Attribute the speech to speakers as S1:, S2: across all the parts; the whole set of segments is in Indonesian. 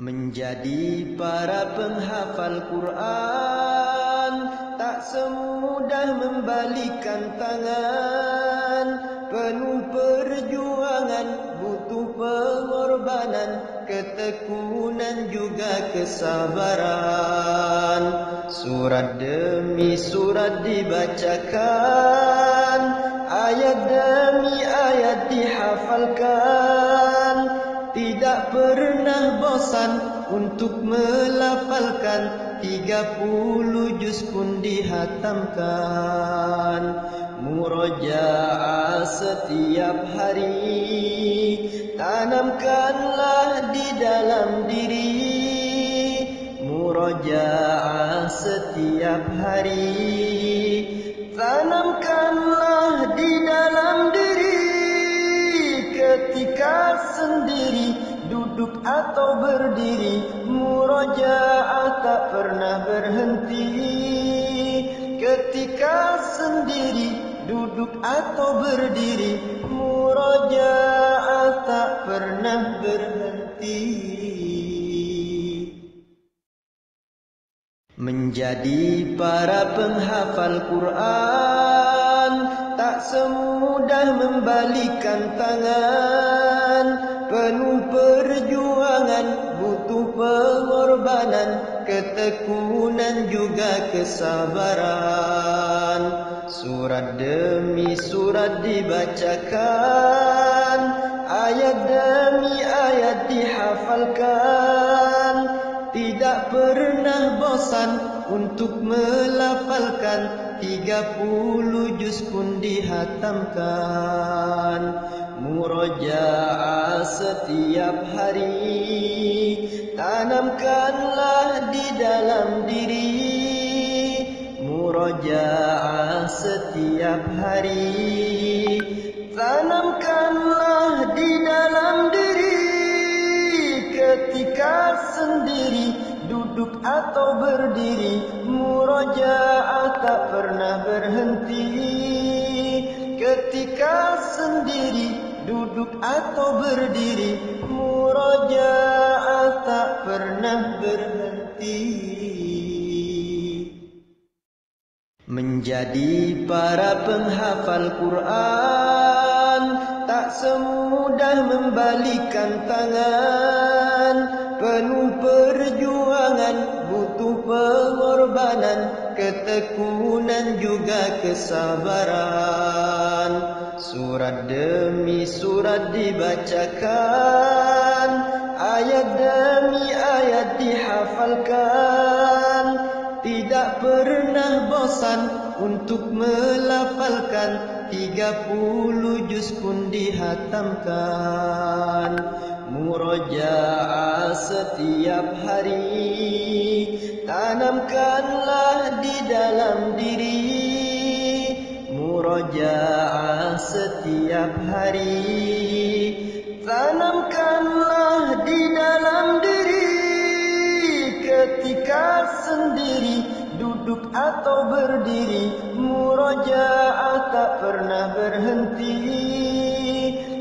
S1: Menjadi para penghafal Quran tak semudah membalikan tangan. Penuh perjuangan, butuh pengorbanan, ketekunan juga kesabaran. Surat demi surat dibacakan, ayat demi ayat dihafalkan. Tidak pernah bosan untuk melafalkan, 30 juz pun dihatamkan. Murojaah setiap hari, tanamkanlah di dalam diri. Murojaah setiap hari, tanamkanlah di dalam diri. Ketika sendiri, duduk atau berdiri, murojaah tak pernah berhenti. Ketika sendiri, duduk atau berdiri, murojaah tak pernah berhenti. Menjadi para penghafal Quran tak semudah membalikan tangan. Penuh perjuangan, butuh pengorbanan, ketekunan juga kesabaran. Surat demi surat dibacakan, ayat demi ayat dihafalkan. Tidak pernah bosan untuk melafalkan, 30 juz pun dihatamkan. Murojaah setiap hari, tanamkanlah di dalam diri. Murojaah setiap hari, tanamkanlah di dalam diri. Ketika sendiri, duduk atau berdiri, murojaah tak pernah berhenti. Ketika sendiri, duduk atau berdiri, murojaah tak pernah berhenti. Menjadi para penghafal Quran tak semudah membalikan tangan. Penuh perjuangan, butuh pengorbanan, ketekunan juga kesabaran. Surat demi surat dibacakan, ayat demi ayat dihafalkan. Tidak pernah bosan untuk melafalkan, 30 juz pun dihatamkan. Murojaah setiap hari, tanamkanlah di dalam diri. Murojaah setiap hari, tanamkanlah di dalam diri. Ketika sendiri, duduk atau berdiri, murojaah tak pernah berhenti.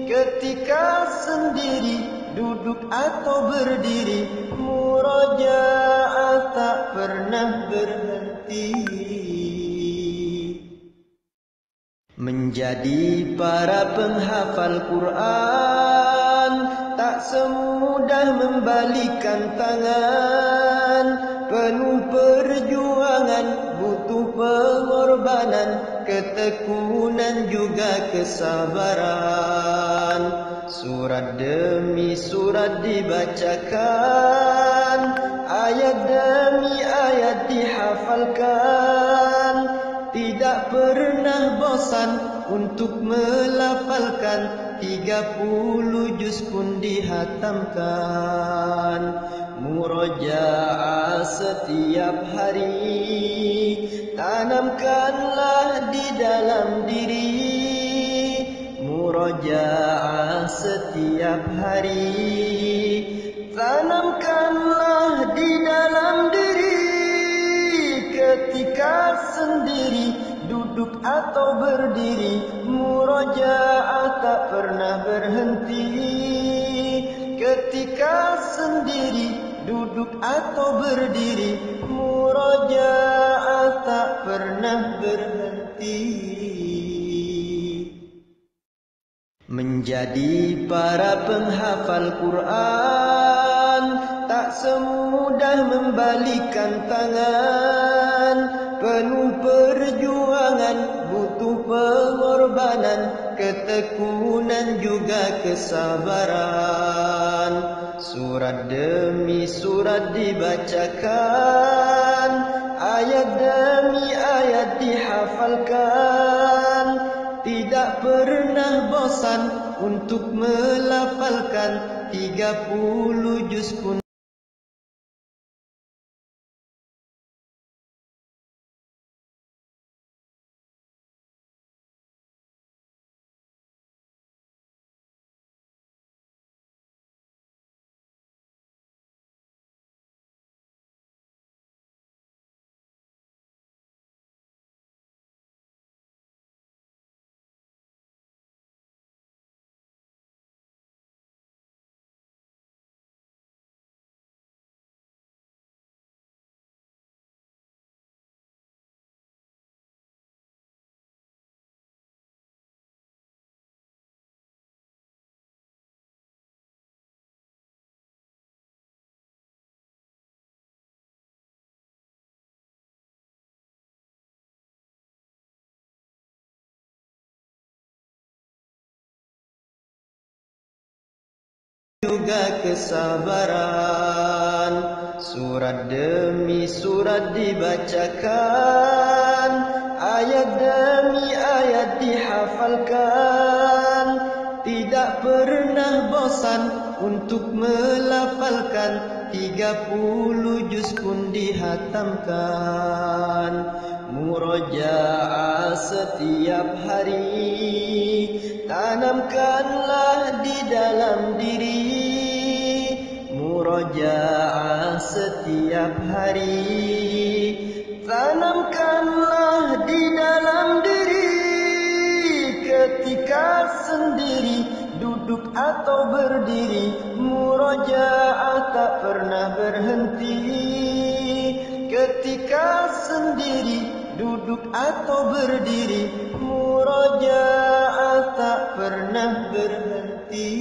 S1: Ketika sendiri, duduk atau berdiri, murojaah tak pernah berhenti. Menjadi para penghafal Quran tak semudah membalikan tangan. Penuh perjuangan, butuh pengorbanan, ketekunan juga kesabaran. Surat demi surat dibacakan, ayat demi ayat dihafalkan. Tidak pernah bosan untuk melafalkan, 30 juz pun dihatamkan. Murojaah setiap hari, tanamkanlah di dalam diri. Murojaah setiap hari, tanamkanlah di dalam diri. Ketika sendiri, duduk atau berdiri, murojaah tak pernah berhenti. Ketika sendiri, duduk atau berdiri, murojaah tak pernah berhenti. Menjadi para penghafal Quran tak semudah membalikan tangan, penuh perjuangan, butuh pengorbanan, ketekunan juga kesabaran. Surat demi surat dibacakan, ayat demi ayat dihafalkan, tidak pernah bosan untuk melafalkan 30 juz pun juga kesabaran. Surat demi surat dibacakan, ayat demi ayat dihafalkan, tidak pernah bosan untuk melafalkan 30 juz pun dihatamkan. Murojaah setiap hari, tanamkanlah di dalam diri. Murojaah setiap hari, tanamkanlah di dalam diri. Ketika sendiri, duduk atau berdiri, murojaah tak pernah berhenti. Ketika sendiri, duduk atau berdiri, murojaah tak pernah berhenti.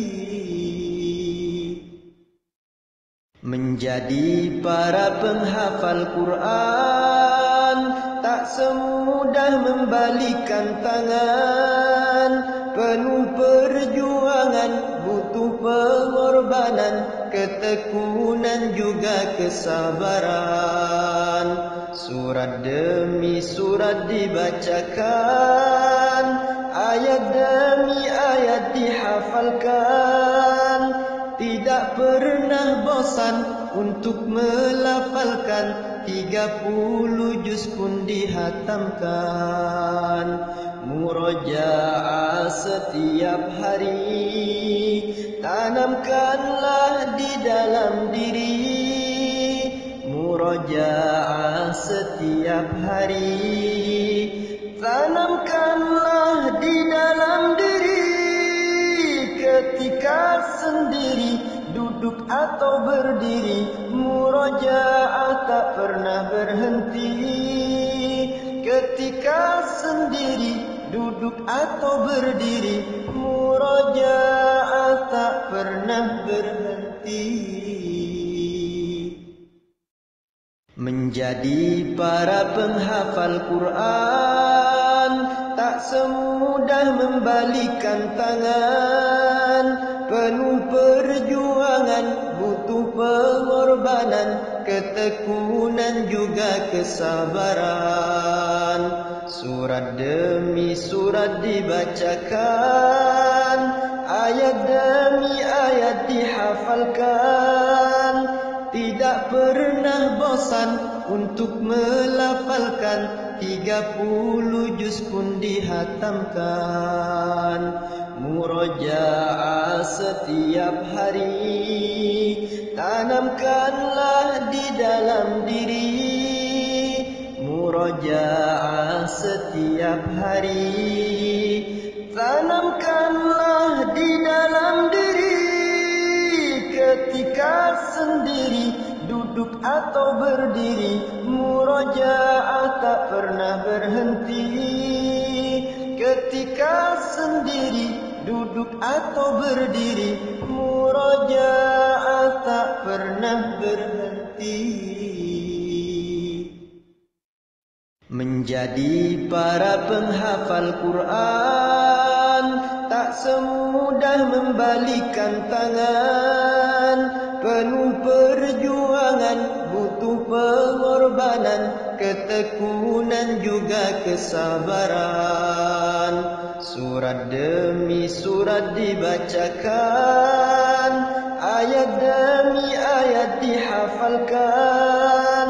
S1: Menjadi para penghafal Quran tak semudah membalikan tangan, penuh perjuangan, butuh pengorbanan, ketekunan juga kesabaran. Surat demi surat dibacakan, ayat demi ayat dihafalkan, tidak pernah bosan untuk melafalkan 30 juz pun dihatamkan. Murojaah setiap hari, tanamkanlah di dalam diri. Murojaah setiap hari, tanamkanlah di dalam diri. Ketika sendiri, duduk atau berdiri, murojaah tak pernah berhenti. Ketika sendiri, duduk atau berdiri, murojaah tak pernah berhenti. Menjadi para penghafal Quran tak semudah membalikan tangan, penuh perjuangan, butuh pengorbanan, ketekunan juga kesabaran. Surat demi surat dibacakan, ayat demi ayat dihafalkan, tidak pernah bosan untuk melafalkan 30 juz pun dihatamkan. Murojaah setiap hari, tanamkanlah di dalam diri. Murojaah setiap hari, tanamkanlah di dalam diri. Ketika sendiri, duduk atau berdiri, murojaah tak pernah berhenti. Ketika sendiri, duduk atau berdiri, murojaah tak pernah berhenti. Menjadi para penghafal Quran tak semudah membalikan tangan. Penuh perjuangan, butuh pengorbanan, ketekunan juga kesabaran. Surat demi surat dibacakan, ayat demi ayat dihafalkan.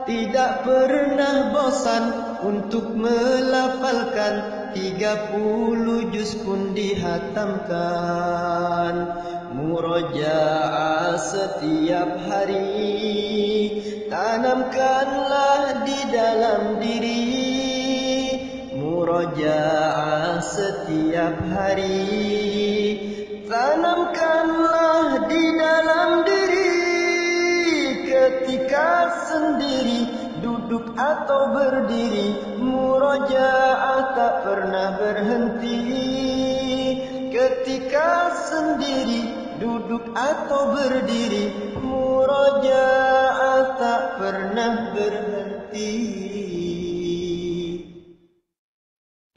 S1: Tidak pernah bosan untuk melafalkan, 30 juz pun dihatamkan. Murojaah setiap hari, tanamkanlah di dalam diri. Murojaah setiap hari, tanamkanlah di dalam diri. Ketika sendiri, duduk atau berdiri, murojaah tak pernah berhenti. Ketika sendiri, duduk atau berdiri, murojaah tak pernah berhenti.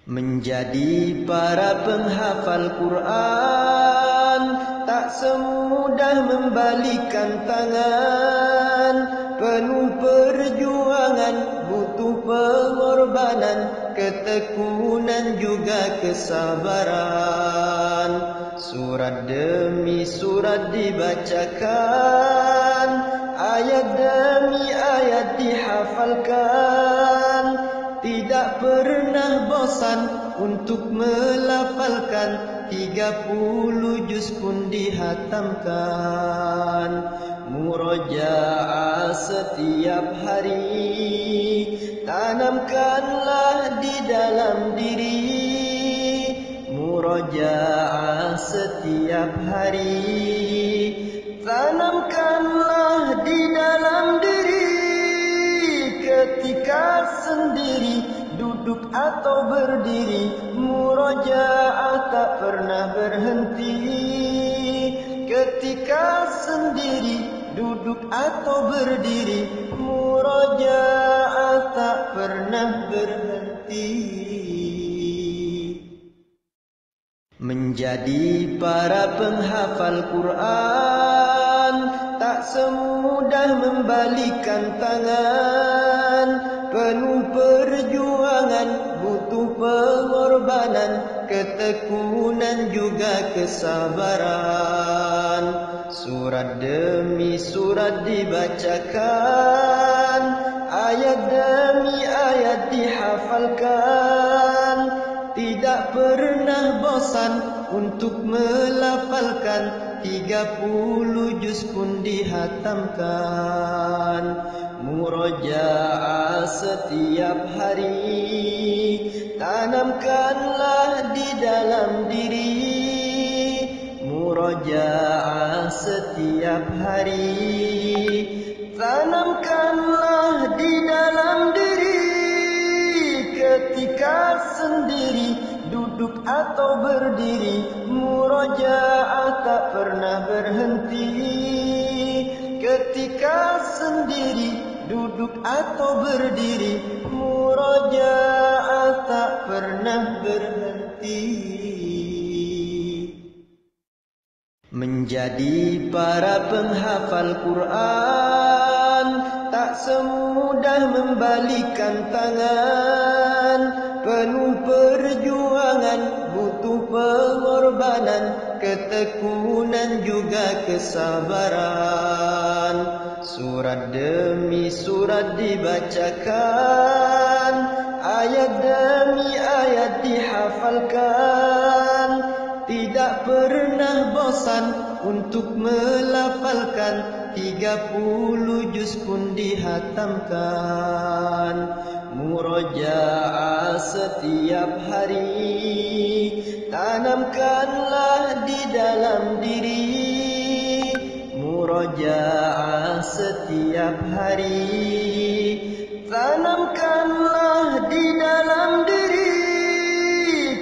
S1: Menjadi para penghafal Quran tak semudah membalikan tangan. Penuh perjuangan, butuh pengorbanan, ketekunan juga kesabaran. Surat demi surat dibacakan, ayat demi ayat dihafalkan. Tidak pernah bosan untuk melafalkan, 30 juz pun dihatamkan. Murojaah setiap hari, tanamkanlah di dalam diri. Murojaah setiap hari, tanamkanlah di dalam diri. Ketika sendiri, duduk atau berdiri, murojaah tak pernah berhenti. Ketika sendiri, duduk atau berdiri, murojaah tak pernah berhenti. Menjadi para penghafal Quran tak semudah membalikan tangan. Penuh perjuangan, butuh pengorbanan, ketekunan juga kesabaran. Surat demi surat dibacakan, ayat demi ayat dihafalkan. Tidak pernah bosan untuk melafalkan, 30 juz pun dihatamkan. Murojaah setiap hari, tanamkanlah di dalam diri. Murojaah setiap hari, tanamkanlah di dalam diri. Ketika sendiri, duduk atau berdiri, murojaah tak pernah berhenti. Ketika sendiri, duduk atau berdiri, murojaah tak pernah berhenti. Menjadi para penghafal Quran tak semudah membalikan tangan. Penuh perjuangan, butuh pengorbanan, ketekunan juga kesabaran. Surat demi surat dibacakan, ayat demi ayat dihafalkan. Tidak pernah bosan untuk melafalkan, 30 juz pun dihatamkan. Murojaah setiap hari, tanamkanlah di dalam diri. murojaah setiap hari. Tanamkanlah di dalam diri,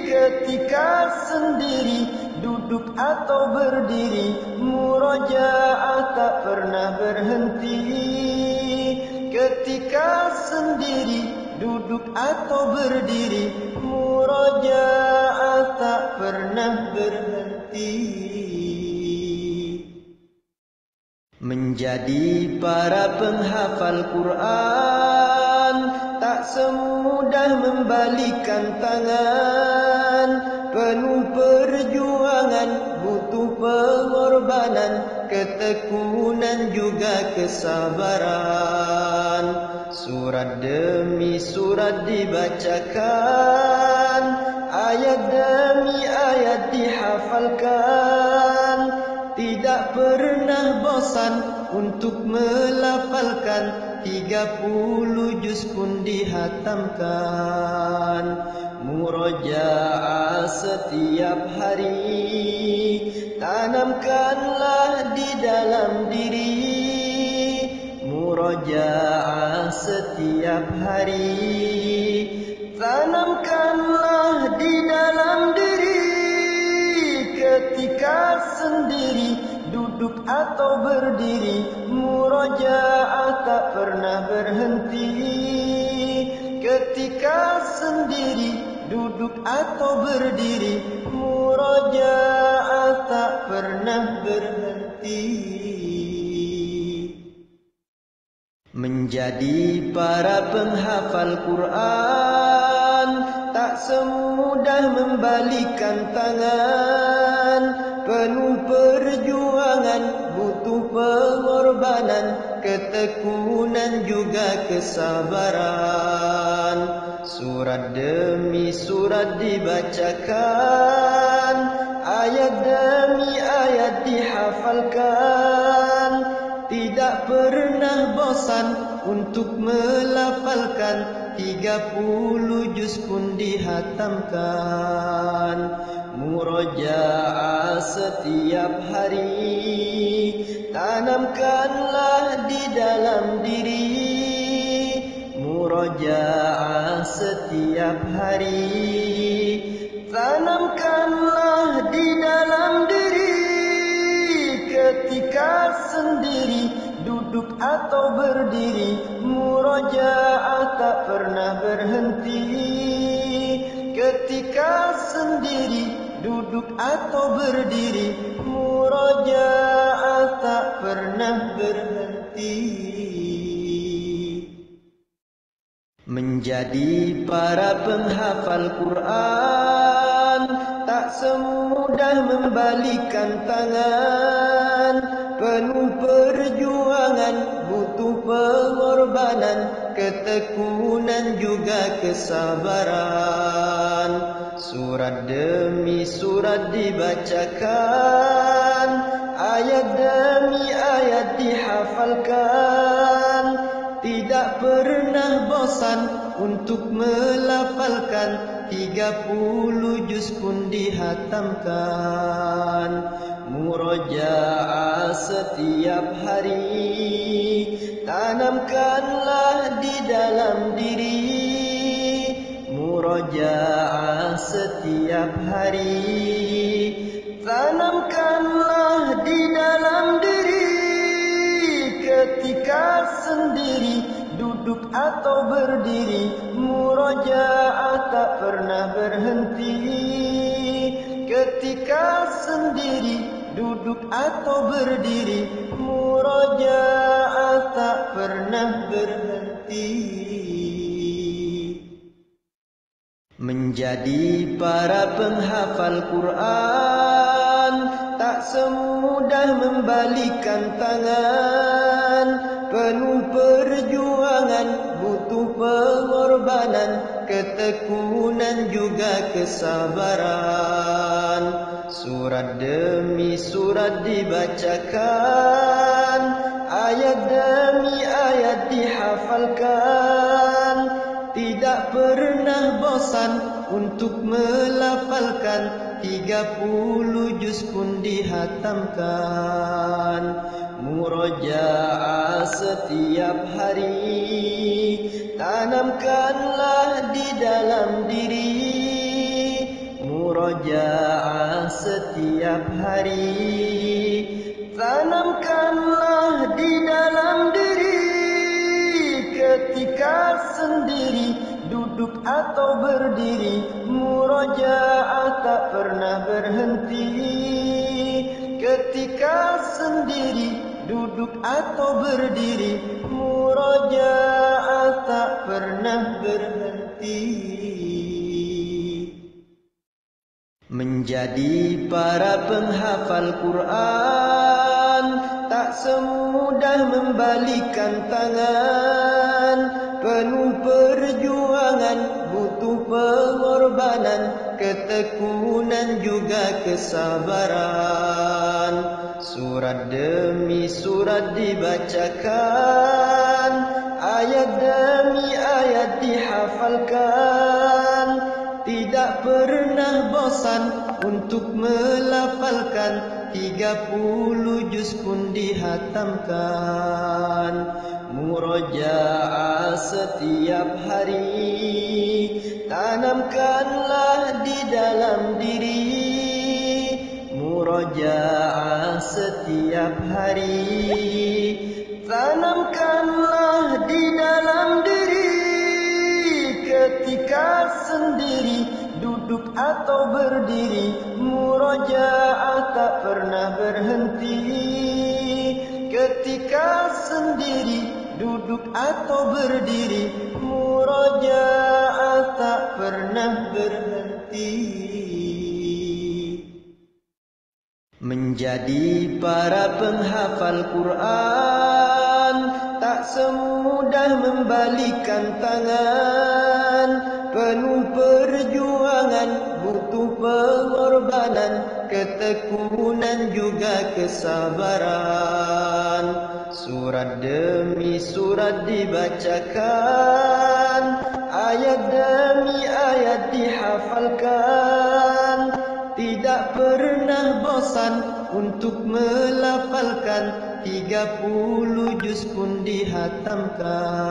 S1: ketika sendiri, duduk atau berdiri, murojaah tak pernah berhenti. Ketika sendiri, duduk atau berdiri, murojaah tak pernah berhenti. Menjadi para penghafal Quran tak semudah membalikan tangan. Penuh perjuangan, butuh pengorbanan, ketekunan juga kesabaran. Surat demi surat dibacakan, ayat demi ayat dihafalkan. Tidak pernah bosan untuk melafalkan, 30 juz pun dihatamkan. Murojaah setiap hari, tanamkanlah di dalam diri. Murojaah setiap hari, tanamkanlah di dalam diri. Ketika sendiri, duduk atau berdiri, murojaah tak pernah berhenti. Ketika sendiri, duduk atau berdiri, murojaah tak pernah berhenti. Menjadi para penghafal Quran tak semudah membalikan tangan. Penuh perjuangan, butuh pengorbanan, ketekunan juga kesabaran. Surat demi surat dibacakan, ayat demi ayat dihafalkan. Tidak pernah bosan untuk melafalkan, 30 juz pun dihatamkan. Murojaah setiap hari, tanamkanlah di dalam diri. Murojaah setiap hari, tanamkanlah di dalam diri. Ketika sendiri, duduk atau berdiri, murojaah tak pernah berhenti. Ketika sendiri, duduk atau berdiri, murojaah tak pernah berhenti. Menjadi para penghafal Quran tak semudah membalikan tangan. Penuh perjuangan, butuh pengorbanan, ketekunan juga kesabaran. Surat demi surat dibacakan, ayat demi ayat dihafalkan. Tidak pernah bosan untuk melafalkan, 30 juz pun dihatamkan. Murojaah setiap hari, tanamkanlah di dalam diri. Murojaah setiap hari, tanamkanlah di dalam diri. Ketika sendiri, duduk atau berdiri, murojaah tak pernah berhenti. Ketika sendiri, duduk atau berdiri, murojaah tak pernah berhenti. Menjadi para penghafal Quran tak semudah membalikan tangan. Penuh perjuangan, butuh pengorbanan, ketekunan juga kesabaran. Surat demi surat dibacakan, ayat demi ayat dihafalkan. Tidak pernah bosan untuk melafalkan, 30 juz pun dihatamkan. murojaah setiap hari. Tanamkanlah di dalam diri murojaah setiap hari. Tanamkanlah di dalam diri ketika sendiri, duduk atau berdiri, murojaah tak pernah berhenti. Ketika sendiri, duduk atau berdiri, murojaah tak pernah berhenti. Menjadi para penghafal Quran tak semudah membalikan tangan. Penuh perjuangan, butuh pengorbanan, ketekunan juga kesabaran. Surat demi surat dibacakan, ayat demi ayat dihafalkan. Tidak pernah bosan untuk melafalkan, 30 juz pun dihatamkan. Murojaah setiap hari, tanamkanlah di dalam diri. Murojaah setiap hari, tanamkanlah di dalam diri. Ketika sendiri, duduk atau berdiri, murojaah tak pernah berhenti. Ketika sendiri, duduk atau berdiri, murojaah tak pernah berhenti. Menjadi para penghafal Quran tak semudah membalikan tangan. Penuh perjuangan, butuh pengorbanan, ketekunan juga kesabaran. Surat demi surat dibacakan, ayat demi ayat dihafalkan. Tidak pernah bosan untuk melafalkan, 30 juz pun dihatamkan.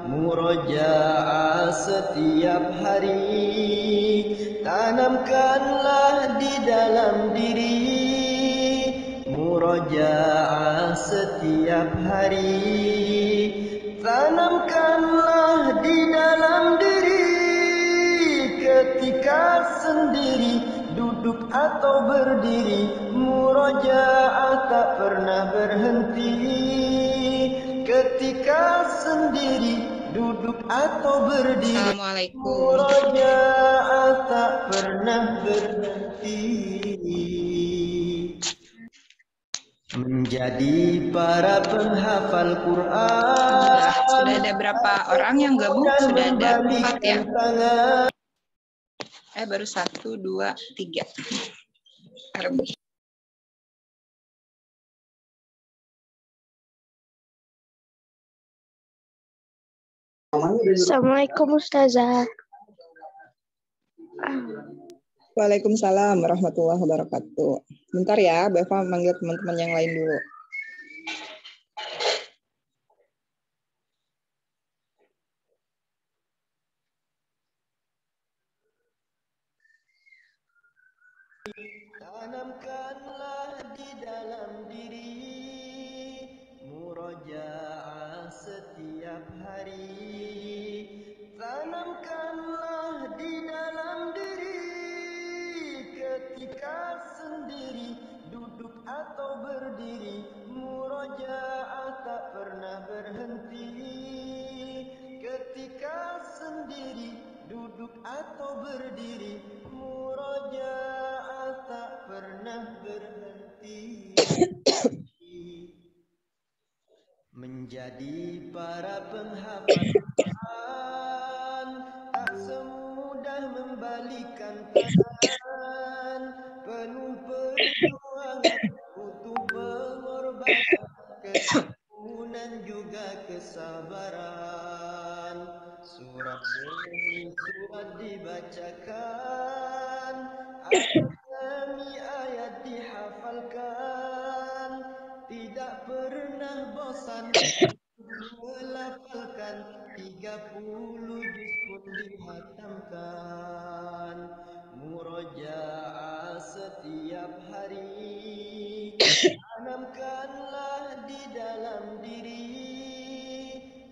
S1: Murojaah setiap hari, tanamkanlah di dalam diri. Murojaah setiap hari, tanamkanlah di dalam diri. Ketika sendiri, duduk atau berdiri, murojaah tak pernah berhenti. Ketika sendiri, duduk atau berdiri, murojaah tak pernah berhenti. Menjadi para penghafal Quran.
S2: Sudah ada berapa orang yang gabung? Sudah ada 4 ya? Baru 1, 2, 3. Lebih.
S3: Assalamualaikum Ustazah.
S4: Waalaikumsalam warahmatullahi wabarakatuh. Bentar ya, Beva manggil teman-teman yang lain dulu.
S1: Tanamkanlah di dalam diri, murojaah setiap hari. Tanamkanlah di dalam diri. Ketika sendiri, duduk atau berdiri, murojaah tak pernah berhenti. Ketika sendiri, duduk atau berdiri, murojaah tak pernah berhenti. Menjadi para penghafal Quran tak semudah membalikan tangan. Penuh perjuangan, butuh pengorbanan, ketekunan juga kesabaran. Surat demi surat dibacakan, ayat demi ayat dihafalkan. Tanamkanlah di dalam diri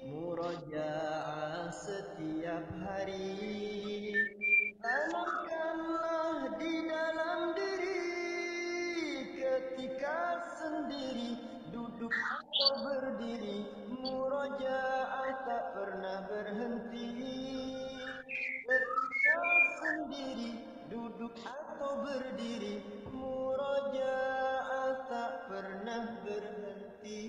S1: murojaah setiap hari. Tanamkanlah di dalam diri ketika sendiri, duduk atau berdiri, murojaah tak pernah berhenti. Ketika sendiri, duduk atau berdiri, murojaah tak pernah berhenti.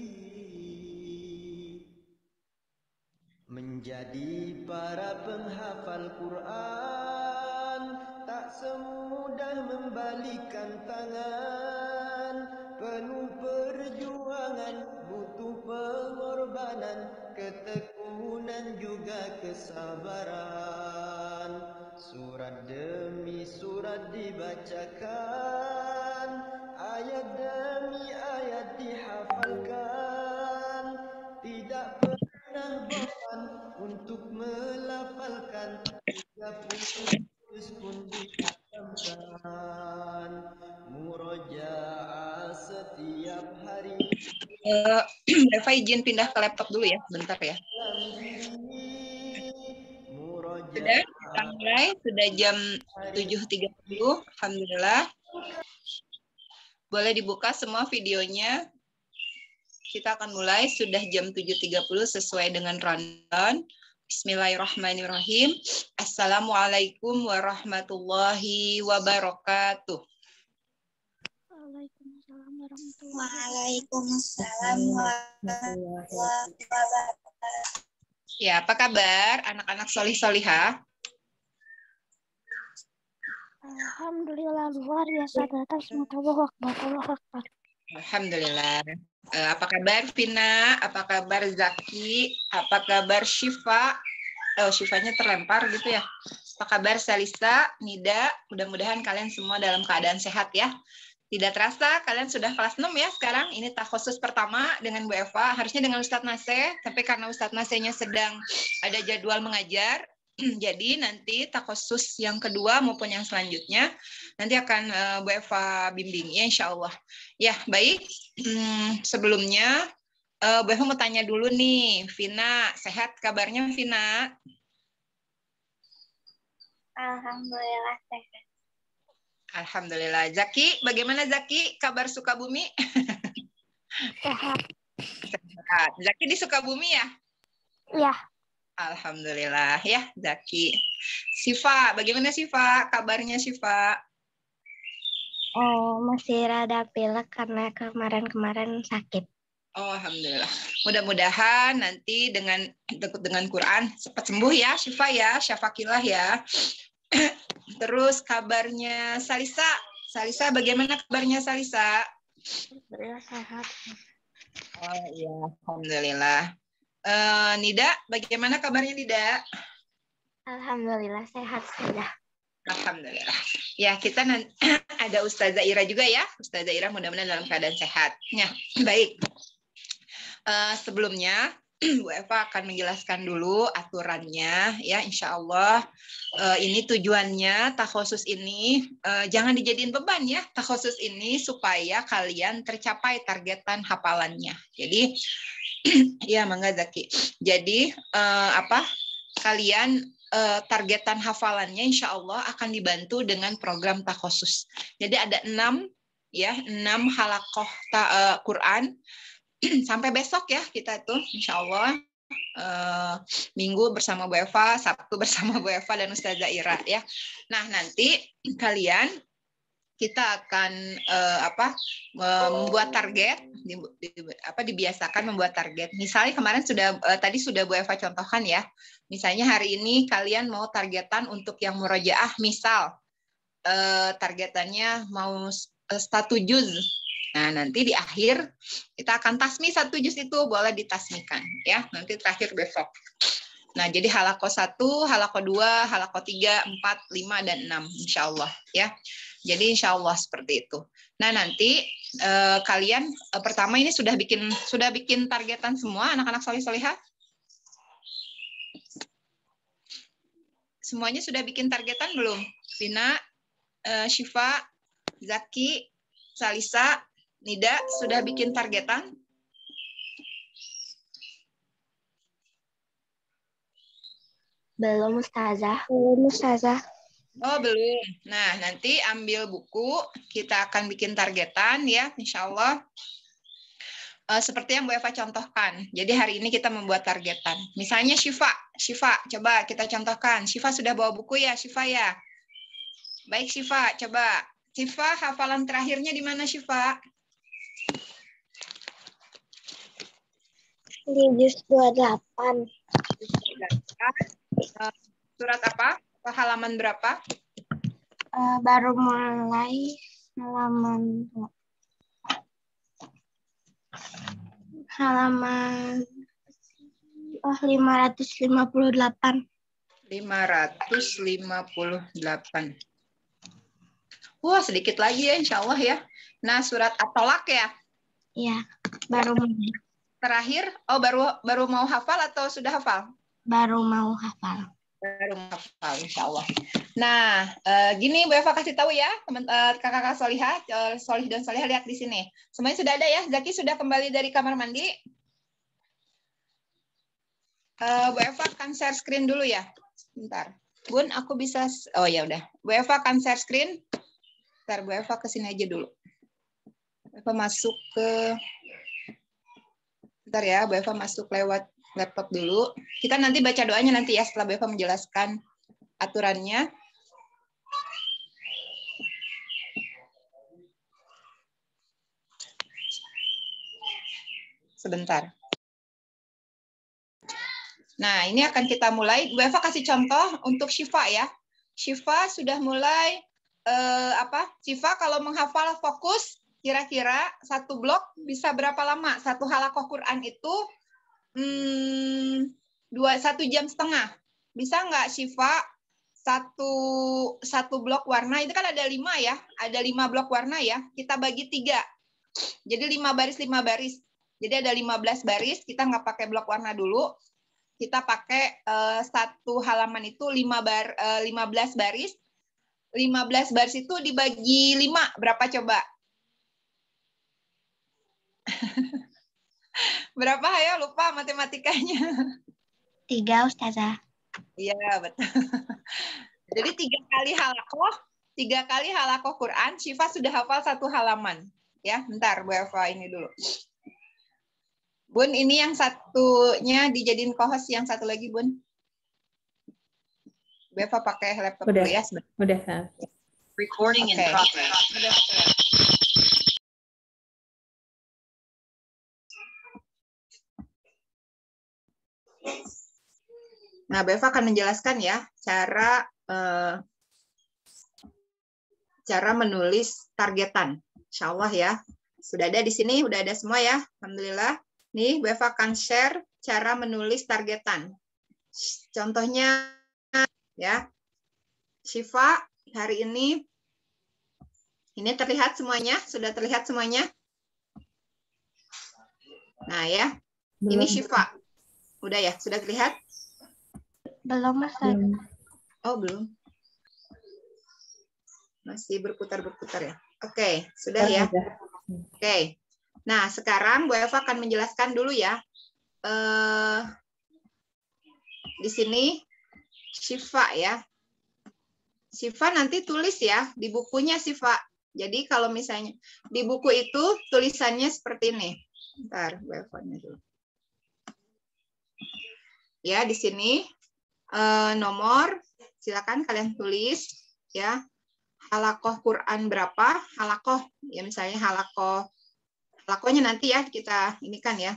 S1: Menjadi para penghafal Quran tak semudah membalikan tangan. Penuh perjuangan, butuh pengorbanan, ketekunan juga kesabaran. Surat demi surat dibacakan, ayat demi ayat dihafalkan. Tidak pernah bosan untuk melafalkan, 30 juz pun dihatamkan. Murojaah setiap hari
S2: Eva izin pindah ke laptop dulu ya, bentar ya.
S1: dalam diri.
S2: Sudah, kita
S1: Murojaah
S2: mulai. Sudah jam 7.30. Alhamdulillah. Boleh dibuka semua videonya. Kita akan mulai. Sudah jam 7.30 sesuai dengan rundown. Bismillahirrahmanirrahim. Assalamualaikum warahmatullahi wabarakatuh.
S3: Waalaikumsalam warahmatullahi
S5: Waalaikumsalam warahmatullahi wabarakatuh.
S2: Ya, apa kabar anak-anak solih-solihah?
S3: Alhamdulillah luar biasa di atas Allahu Akbar, Allahu Akbar.
S2: Alhamdulillah. Apa kabar Vina? Apa kabar Zaki? Apa kabar Syifa? Oh, Syifanya terlempar gitu ya. Apa kabar Salisa, Nida? Mudah-mudahan kalian semua dalam keadaan sehat ya. Tidak terasa kalian sudah kelas 6 ya sekarang. Ini takhusus pertama dengan Bu Eva. Harusnya dengan Ustadz Naseh, tapi karena Ustadz Nasehnya sedang ada jadwal mengajar, jadi nanti takhusus yang kedua maupun yang selanjutnya nanti akan Bu Eva bimbing ya insya Allah. Ya baik, sebelumnya Bu Eva mau tanya dulu nih, Vina sehat kabarnya Vina?
S5: Alhamdulillah sehat.
S2: Alhamdulillah. Zaki, bagaimana Zaki? Kabar Sukabumi?
S3: Sehat.
S2: Sehat. Zaki di Sukabumi ya?
S3: Iya.
S2: Alhamdulillah ya Zaki. Siva, bagaimana Siva? Kabarnya Siva?
S3: Oh, masih rada pilek karena kemarin-kemarin sakit.
S2: Oh, alhamdulillah. Mudah-mudahan nanti dengan Quran cepat sembuh ya Siva ya, Syafakilah ya. Terus kabarnya Salisa. Salisa bagaimana kabarnya Salisa?
S3: Alhamdulillah sehat.
S2: Oh iya, alhamdulillah. Nida, bagaimana kabarnya Nida?
S3: Alhamdulillah sehat sudah.
S2: Alhamdulillah. Ya, kita ada Ustazah Ira juga ya. Ustazah Ira mudah-mudahan dalam keadaan sehat. Ya, baik. Sebelumnya, Bu Eva akan menjelaskan dulu aturannya. Ya, insya Allah. Ini tujuannya, takhusus ini jangan dijadiin beban ya. Takhusus ini supaya kalian tercapai targetan hafalannya. Jadi, ya Mangga Zaki. Jadi, kalian targetan hafalannya insya Allah akan dibantu dengan program takhusus. Jadi ada 6 halakoh Quran sampai besok ya kita tuh insya Allah Minggu bersama Bu Eva, Sabtu bersama Bu Eva dan Ustazah Ira ya. Nah nanti kalian kita akan membuat target, dibiasakan membuat target. Misalnya kemarin tadi sudah Bu Eva contohkan ya. Misalnya hari ini kalian mau targetan untuk yang murojaah, misal targetannya mau 1 juz. Nah nanti di akhir kita akan tasmi 1 juz itu boleh ditasmikan ya. Nanti terakhir besok. Nah jadi halakoh 1, halakoh 2, halakoh 3, 4, 5 dan 6 insya Allah ya. Jadi insya Allah seperti itu. Nah nanti kalian pertama ini sudah bikin targetan semua anak-anak solih-solihah? Semuanya sudah bikin targetan belum? Vina, Syifa, Zaki, Salisa, Nida, sudah bikin targetan?
S5: Belum Ustazah. Belum Ustazah.
S2: Oh, belum. Nah, nanti ambil buku, kita akan bikin targetan ya, insya Allah. Seperti yang Bu Eva contohkan. Jadi hari ini kita membuat targetan. Misalnya Syifa, coba kita contohkan. Syifa sudah bawa buku ya, Syifa ya? Baik Syifa, coba. Syifa, hafalan terakhirnya di mana Syifa?
S5: Di juz 28.
S2: Surat apa? Halaman berapa?
S5: Baru mulai halaman 558.
S2: 558. Wah, sedikit lagi ya, insya Allah ya. Nah, surat At-Tolak ya?
S5: Iya, baru mulai.
S2: Terakhir, oh baru mau hafal atau sudah hafal?
S5: Baru mau hafal.
S2: Baru mau hafal, insya Allah. Nah, gini Bu Eva kasih tahu ya, kakak-kakak Solihah, Solih dan Solihah lihat di sini. Semuanya sudah ada ya? Zaki sudah kembali dari kamar mandi? Bu Eva akan share screen dulu ya. Bentar. Bun, aku bisa, oh ya udah. Bu Eva akan share screen. Bentar, Bu Eva ke sini aja dulu. Bu Eva masuk ke, bentar ya, Bu Eva masuk lewat laptop dulu. Kita nanti baca doanya nanti ya setelah Bu Eva menjelaskan aturannya. Sebentar. Nah, ini akan kita mulai. Bu Eva kasih contoh untuk Syifa ya. Syifa sudah mulai Syifa kalau menghafal fokus kira-kira satu blok bisa berapa lama? Satu halakoh Quran itu 1,5 jam. Bisa nggak Syifa satu blok warna itu kan ada 5 ya, ada 5 blok warna ya. Kita bagi 3. Jadi 5 baris. Jadi ada 15 baris. Kita nggak pakai blok warna dulu. Kita pakai satu halaman itu 15 baris. 15 baris itu dibagi 5, berapa coba? Berapa ya? Lupa matematikanya.
S5: 3 Ustazah.
S2: Iya, betul. Jadi 3 kali halakoh Quran, Syifa sudah hafal 1 halaman. Ya, bentar Bu Eva ini dulu. Bun, ini yang satunya dijadiin co-host, yang satu lagi Bun. Bu Eva pakai laptop dulu ya.
S6: Udah.
S2: Recording in progress. Nah, Bu Eva akan menjelaskan ya cara menulis targetan. Insya Allah ya. Sudah ada di sini, udah ada semua ya. Alhamdulillah. Nih, Bu Eva akan share cara menulis targetan. Contohnya ya. Syifa hari ini terlihat semuanya? Sudah terlihat semuanya? Nah ya. Ini Syifa. Udah ya? Sudah terlihat?
S5: Belum Ustazah.
S2: Oh, belum. Masih berputar-berputar ya. Oke, sudah ya. Oke. Nah, sekarang Bu Eva akan menjelaskan dulu ya. Di sini Syifa ya. Syifa nanti tulis ya di bukunya Syifa. Jadi kalau misalnya di buku itu tulisannya seperti ini. Bentar, Bu Eva-nya dulu. Ya, di sini nomor, silakan kalian tulis ya. Halakoh Quran berapa? Halakoh ya, misalnya halakohnya nanti ya kita ini kan ya.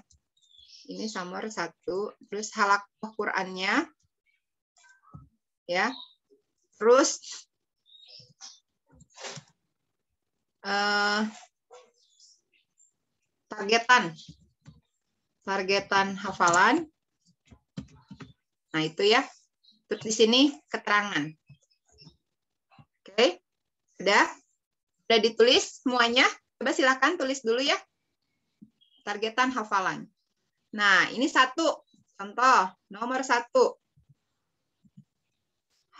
S2: Ini nomor 1, terus halakoh Qurannya ya. Terus targetan hafalan. Nah, itu ya. Terus di sini keterangan. Oke. Sudah ditulis semuanya? Coba silakan tulis dulu ya. Targetan hafalan. Nah, ini 1 contoh, nomor 1.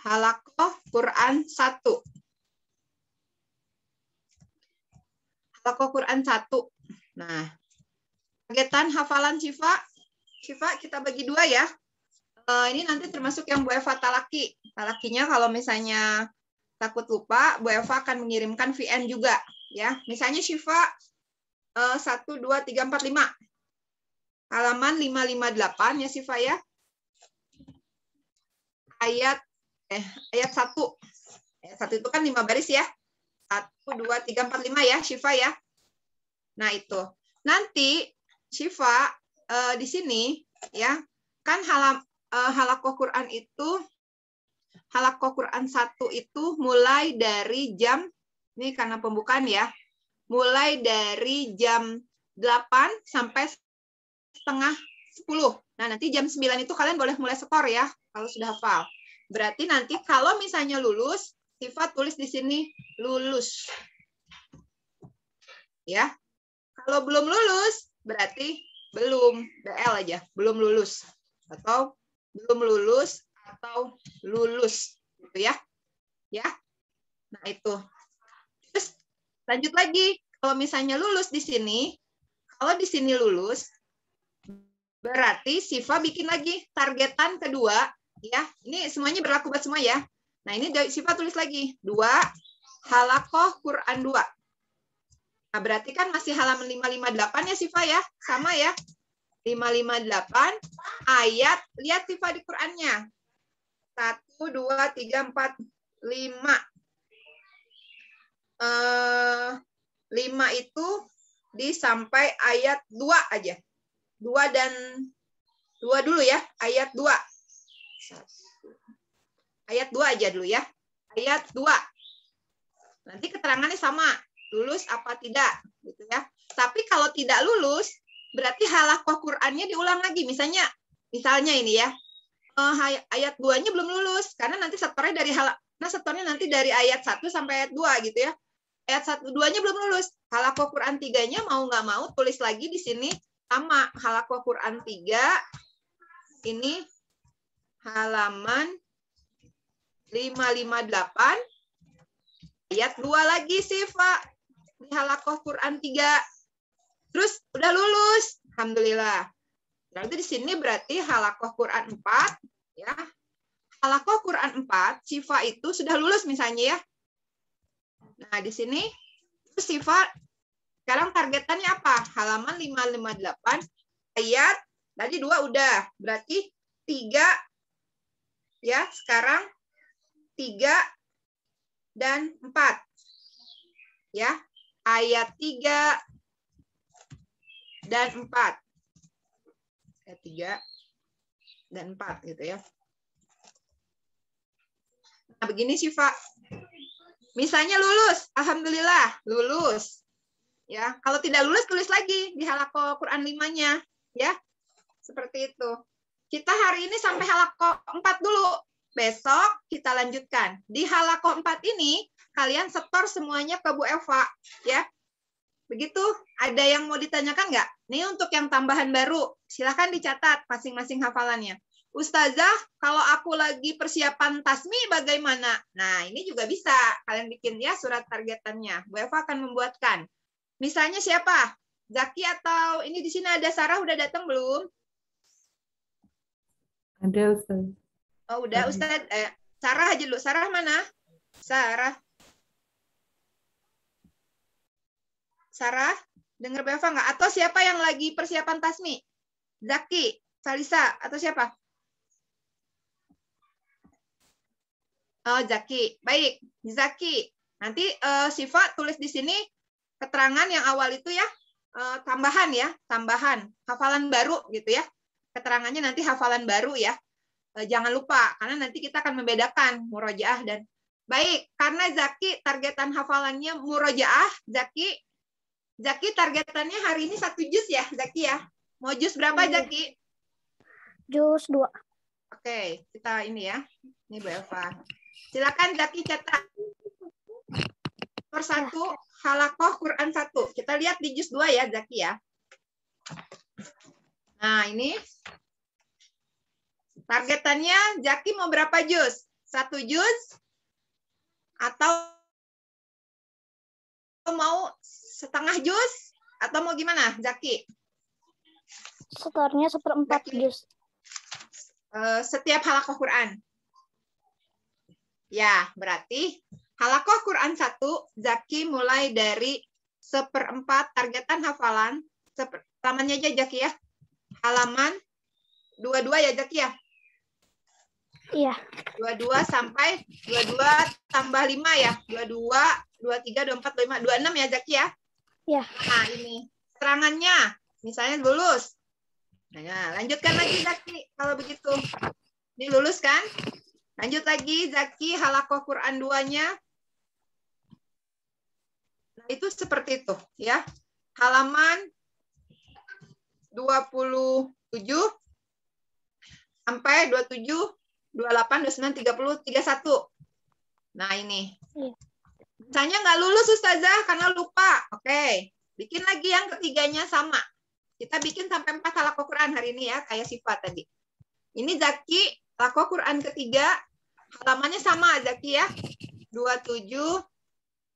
S2: Halakoh Quran 1. Halaqah Quran 1. Nah, targetan hafalan Syifa kita bagi 2 ya. Ini nanti termasuk yang Bu Eva talaki. Talakinya kalau misalnya takut lupa, Bu Eva akan mengirimkan VN juga. Ya, misalnya Syifa 1, 2, 3, 4, 5. Halaman 558 ya Syifa ya. Ayat 1. Ayat 1 itu kan 5 baris ya. 1, 2, 3, 4, 5 ya Syifa ya. Nah itu. Nanti Syifa di sini ya kan halaqah Quran itu halaqah Quran 1 itu mulai dari jam ini karena pembukaan ya. Mulai dari jam 8 sampai setengah 10. Nah, nanti jam 9 itu kalian boleh mulai skor ya kalau sudah hafal. Berarti nanti kalau misalnya lulus, Syifa tulis di sini lulus. Ya. Kalau belum lulus, berarti belum, BL aja, belum lulus. Atau belum lulus atau lulus gitu ya. Ya. Nah, itu. Terus lanjut lagi, kalau misalnya lulus di sini, kalau di sini lulus, berarti Syifa bikin lagi targetan kedua, ya. Ini semuanya berlaku buat semua ya. Nah, ini Syifa tulis lagi 2 halaqah Quran 2. Nah, berarti kan masih halaman 558 ya Syifa ya. Sama ya. 558 ayat, lihat Syifa di Qurannya. 1 2 3 4 5. 5 itu sampai ayat 2 aja. 2 dan 2 dulu ya, ayat 2. Ayat 2 aja dulu ya. Ayat 2. Nanti keterangannya sama, lulus apa tidak gitu ya. Tapi kalau tidak lulus, berarti halaqah Qur'annya diulang lagi. Misalnya ini ya. Ayat 2-nya belum lulus karena nanti setornya nanti dari ayat 1 sampai ayat 2 gitu ya. Ayat 1 2-nya belum lulus. Halaqah Quran 3-nya mau nggak mau tulis lagi di sini sama halaqah Quran 3 ini halaman 558 ayat 2 lagi Syifa di halaqah Quran 3. Terus udah lulus. Alhamdulillah. Berarti di sini berarti halaqah Quran 4 ya. Halaqah Quran 4 Syifa itu sudah lulus misalnya ya. Nah, di sini Syifa sekarang targetannya apa? Halaman 558 ayat tadi 2 udah. Berarti 3 ya, sekarang 3 dan 4. Ya. Ayat 3 dan 4. Ayat 3 dan 4 gitu ya. Nah, begini Syifa. Misalnya lulus, alhamdulillah lulus. Ya, kalau tidak lulus tulis lagi di halaqah Quran 5-nya, ya. Seperti itu. Kita hari ini sampai halaqah 4 dulu. Besok kita lanjutkan. Di halaqah 4 ini kalian setor semuanya ke Bu Eva, ya. Begitu, ada yang mau ditanyakan nggak? Ini untuk yang tambahan baru, silahkan dicatat masing-masing hafalannya. Ustazah, kalau aku lagi persiapan tasmi bagaimana? Nah, ini juga bisa. Kalian bikin ya surat targetannya. Bu Eva akan membuatkan. Misalnya siapa? Zaki atau ini di sini ada Sarah udah datang belum?
S6: Ada Ustaz.
S2: Oh, udah Ustaz. Sarah aja dulu. Sarah mana? Sarah. Sarah, dengar Bu Eva nggak? Atau siapa yang lagi persiapan tasmi? Zaki, Salisa, atau siapa? Oh, Zaki. Baik, Zaki. Nanti Syifa tulis di sini keterangan yang awal itu ya, tambahan ya, tambahan. Hafalan baru gitu ya. Keterangannya nanti hafalan baru ya. Jangan lupa, karena nanti kita akan membedakan murojaah dan... Baik, karena Zaki targetan hafalannya murojaah, Zaki targetannya hari ini 1 juz ya, Zaki ya. Mau juz berapa, Zaki?
S3: Juz 2.
S2: Oke, kita ini ya. Ini Bu Eva. Silakan Zaki cetak. Nomor 1, halaqah Quran 1. Kita lihat di juz 2 ya, Zaki ya. Nah, ini. Targetannya Zaki mau berapa juz? 1 juz? Atau mau setengah juz atau mau gimana, Zaki?
S3: Setornya 1/4
S2: Zaki.
S3: juz.
S2: Setiap halakoh Quran. Ya, berarti halakoh Quran 1, Zaki mulai dari 1/4 targetan hafalan. Halamannya aja Zaki ya. Halaman 22 ya Zaki ya.
S3: Iya.
S2: 22 sampai 22 tambah 5 ya. 22, 23, 24, 25, 26 ya Zaki ya.
S3: Iya.
S2: Nah, ini keterangannya. Misalnya lulus. Nah, lanjutkan lagi Zaki kalau begitu. Ini lulus kan? Lanjut lagi Zaki halakoh Quran 2-nya. Nah, itu seperti itu ya. Halaman 27 sampai 27, 28, 29, 30, 31. Nah, ini.
S3: Iya.
S2: Misalnya nggak lulus Ustazah karena lupa. Oke, bikin lagi yang ketiganya sama. Kita bikin sampai 4 halakoh Quran hari ini ya, kayak sifat tadi. Ini Zaki, halakoh Quran ketiga, halamannya sama Zaki ya. 27,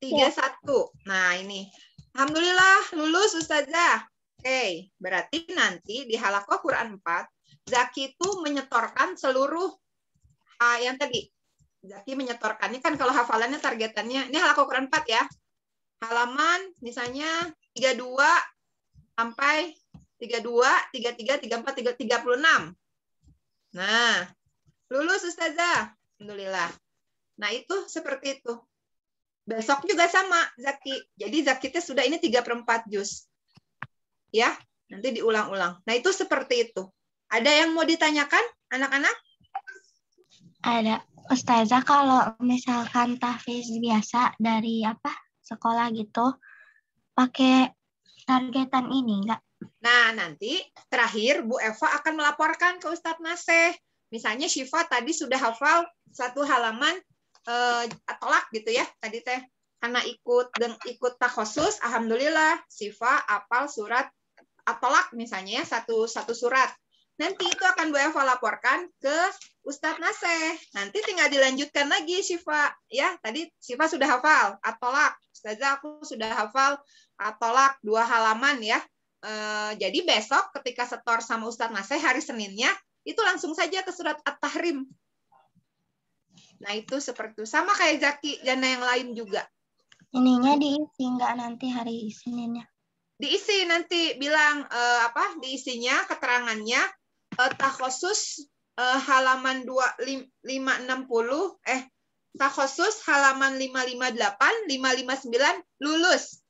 S2: 31. Nah, ini. Alhamdulillah lulus Ustazah. Oke, berarti nanti di halakoh Quran 4, Zaki itu menyetorkan seluruh yang tadi. Zaki menyetorkan. Ini kan kalau hafalannya targetannya, ini halakoh Quran 4 ya. Halaman misalnya 32 sampai 32, 33, 34, 36. Nah, lulus Ustazah. Alhamdulillah. Nah, itu seperti itu. Besok juga sama Zaki. Jadi Zaki itu sudah ini 3/4 juz. Ya, nanti diulang-ulang. Nah, itu seperti itu. Ada yang mau ditanyakan, anak-anak?
S5: Ada. Ustazah, kalau misalkan tahfiz biasa dari sekolah gitu, pakai targetan ini enggak?
S2: Nah, nanti terakhir Bu Eva akan melaporkan ke Ustadz Naseh. Misalnya Syifa tadi sudah hafal 1 halaman tolak gitu ya. Tadi teh karena ikut takhosus, alhamdulillah Syifa hafal surat tolak misalnya ya, satu surat. Nanti itu akan Bu Eva laporkan ke Ustadz Naseh. Nanti tinggal dilanjutkan lagi Syifa. Ya, tadi Syifa sudah hafal at-tolak. Ustazah aku sudah hafal at-tolak 2 halaman ya. Jadi besok ketika setor sama Ustadz Naseh hari Seninnya, itu langsung saja ke surat At-Tahrim. Nah, itu seperti itu. Sama kayak Zaki dan yang lain juga.
S5: Ininya diisi enggak nanti hari Seninnya?
S2: Diisi nanti bilang diisinya keterangannya takhosus halaman 560 takhosus halaman 558, 559 lulus.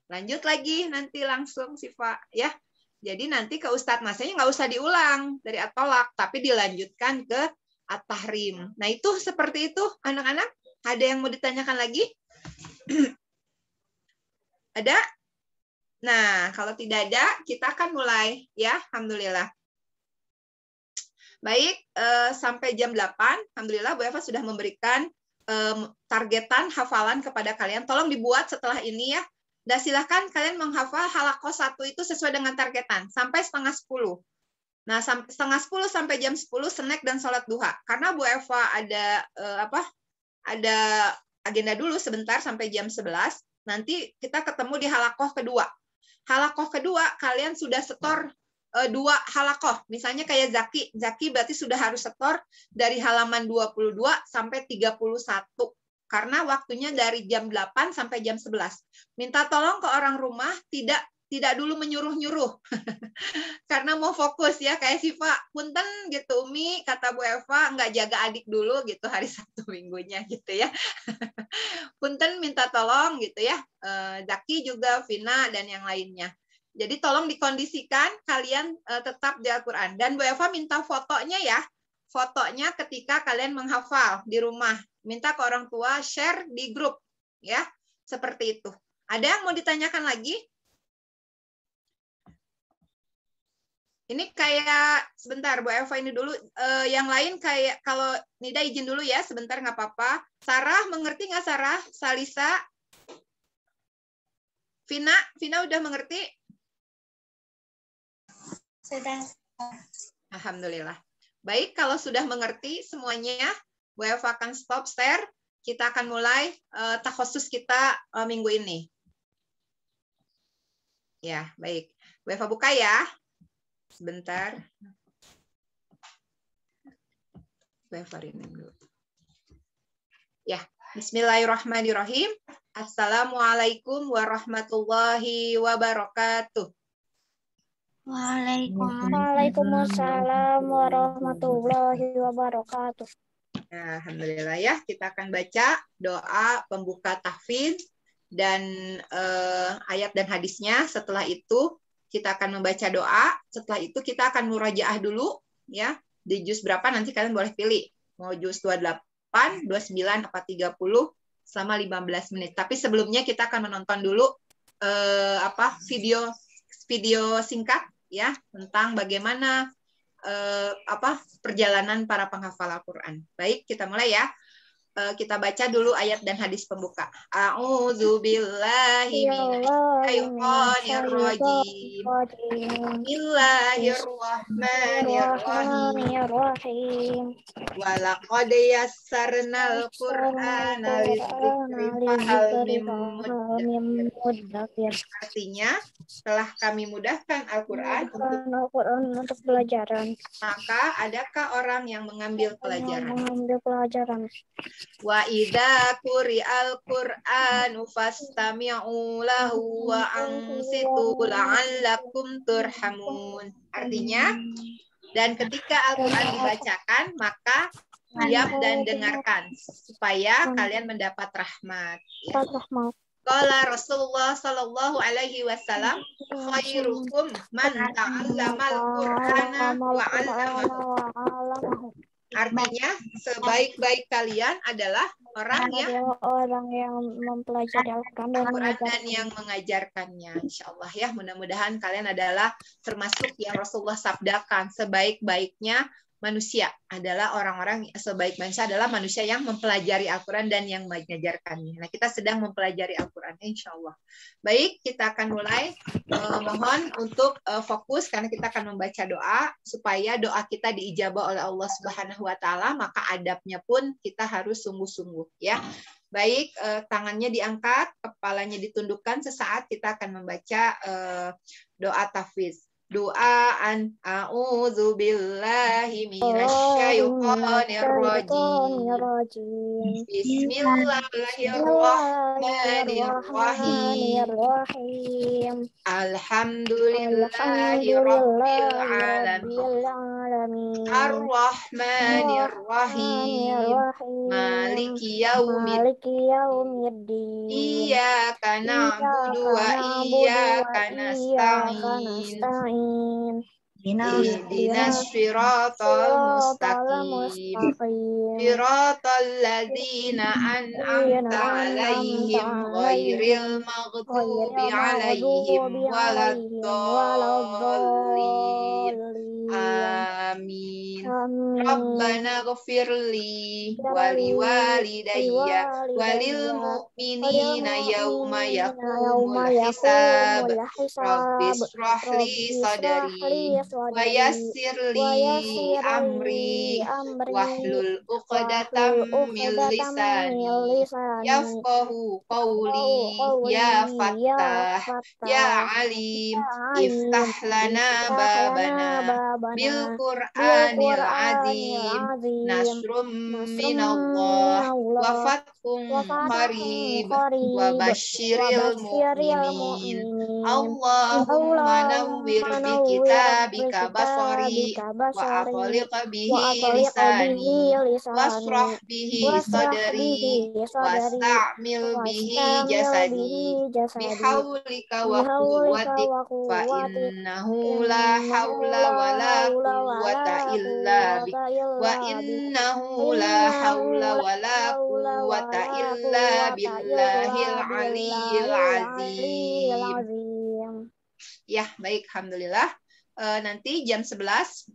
S2: Lanjut lagi nanti langsung Syifa ya. Jadi nanti ke Ustadz Nasehnya nggak usah diulang dari at-tolak, tapi dilanjutkan ke at-tahrim. Nah, itu seperti itu anak-anak. Ada yang mau ditanyakan lagi? Ada? Nah, kalau tidak ada, kita akan mulai ya. Alhamdulillah. Baik, sampai jam 8, alhamdulillah Bu Eva sudah memberikan targetan hafalan kepada kalian. Tolong dibuat setelah ini ya. Dan silahkan kalian menghafal halakoh 1 itu sesuai dengan targetan sampai 9:30. Nah, sampai 9:30 sampai jam 10 snack dan sholat duha. Karena Bu Eva ada ada agenda dulu sebentar sampai jam 11. Nanti kita ketemu di halakoh kedua. Halakoh kedua kalian sudah setor 2 halakoh. Misalnya kayak Zaki berarti sudah harus setor dari halaman 22 sampai 31. Karena waktunya dari jam 8 sampai jam 11. Minta tolong ke orang rumah tidak dulu menyuruh-nyuruh. Karena mau fokus ya, kayak Syifa, punten gitu Umi, kata Bu Eva, nggak jaga adik dulu gitu hari Sabtu minggunya gitu ya. Punten minta tolong gitu ya. Zaki juga, Vina, dan yang lainnya. Jadi tolong dikondisikan kalian tetap di Al-Quran. Dan Bu Eva minta fotonya ya. Fotonya ketika kalian menghafal di rumah. Minta ke orang tua share di grup. Ya, seperti itu. Ada yang mau ditanyakan lagi? Ini kayak, sebentar Bu Eva ini dulu. Yang lain kayak, kalau Nida izin dulu ya, sebentar nggak apa-apa. Sarah, mengerti nggak Sarah? Salisa? Vina udah mengerti?
S5: Sudah.
S2: Alhamdulillah. Baik, kalau sudah mengerti semuanya, Bu Eva akan stop share. Kita akan mulai takhosus kita minggu ini. Ya, baik. Bu Eva buka ya. Sebentar. Bu Eva rename dulu. Ya, bismillahirrahmanirrahim. Assalamualaikum warahmatullahi wabarakatuh.
S3: Waalaikumsalam warahmatullahi wabarakatuh.
S2: Nah, alhamdulillah ya, kita akan baca doa pembuka tahfidz dan ayat dan hadisnya. Setelah itu kita akan membaca doa. Setelah itu kita akan murajaah dulu ya. Di juz berapa nanti kalian boleh pilih. Mau juz 28, 29 apa 30 selama 15 menit. Tapi sebelumnya kita akan menonton dulu video singkat ya tentang bagaimana perjalanan para penghafal Al-Qur'an. Baik, kita mulai ya. Kita baca dulu ayat dan hadis pembuka. A'udzubillahi minasyaitonir rajim. Bismillahirrahmanirrahim. Walaqad yassarnal Qur'ana lidzikri fahal mim muddakir. Artinya, telah kami mudahkan Al-Qur'an
S3: untuk pelajaran.
S2: maka adakah orang yang mengambil pelajaran? Wa idza quri'al Qur'anu fastami'u lahu wa ansitu la'allakum turhamun. Artinya, dan ketika Al-Qur'an dibacakan, maka diam dan dengarkan supaya kalian mendapat rahmat. Ya. Qala Rasulullah sallallahu alaihi wasallam, khairukum man ta'allamal Qur'ana wa 'allamahu. Artinya, sebaik-baik kalian adalah orang
S3: yang mempelajari Al-Quran
S2: dan yang mengajarkannya. Insyaallah ya, mudah-mudahan kalian adalah termasuk yang Rasulullah sabdakan, sebaik-baiknya manusia adalah orang-orang, sebaik manusia adalah manusia yang mempelajari Al-Quran dan yang mengajarkannya. Nah, kita sedang mempelajari Al-Quran, insya Allah. Baik, kita akan mulai. Mohon untuk fokus karena kita akan membaca doa supaya doa kita diijabah oleh Allah Subhanahu Wa Taala. Maka adabnya pun kita harus sungguh-sungguh, ya. Baik, tangannya diangkat, kepalanya ditundukkan. Sesaat kita akan membaca doa tahfidz. Doaan a'udzu billahi minasyaitonir rajim. Bismillahirrahmanirrahim. Alhamdulillahi rabbil alamin. Ar-Rahmanir-Rahim. Maliki yaumiddin. Iyyaka na'budu wa iyyaka nasta'in. Ihdinas siratal mustaqim. Siratal ladzina an'amta 'alaihim ghairil maghdubi 'alaihim waladdallin. Amin. Rabbana ghfirli wali walidayya walil mu'minina yawma yaqumul hisab. Rabbis shrahli sadri wa yassirli amri wahlul uqdatam min lisani yafqahu qawli ya fattah ya alim iftah lana babana bil Qur'anil azim nasrum minallah wa fathun qarib wa basyiril mu'minin. Allahumma nawwir bi kitabika basari wa aqliq bihi lisani wasrah bihi sadri wasta'mil bihi jasadi bihaulika wa quwwatik fa innahu la haula wa la quwwata illa bik wa innahu la haula wa la quwwata illa billahil aliyyil azim. Ya, baik, alhamdulillah. Nanti jam 11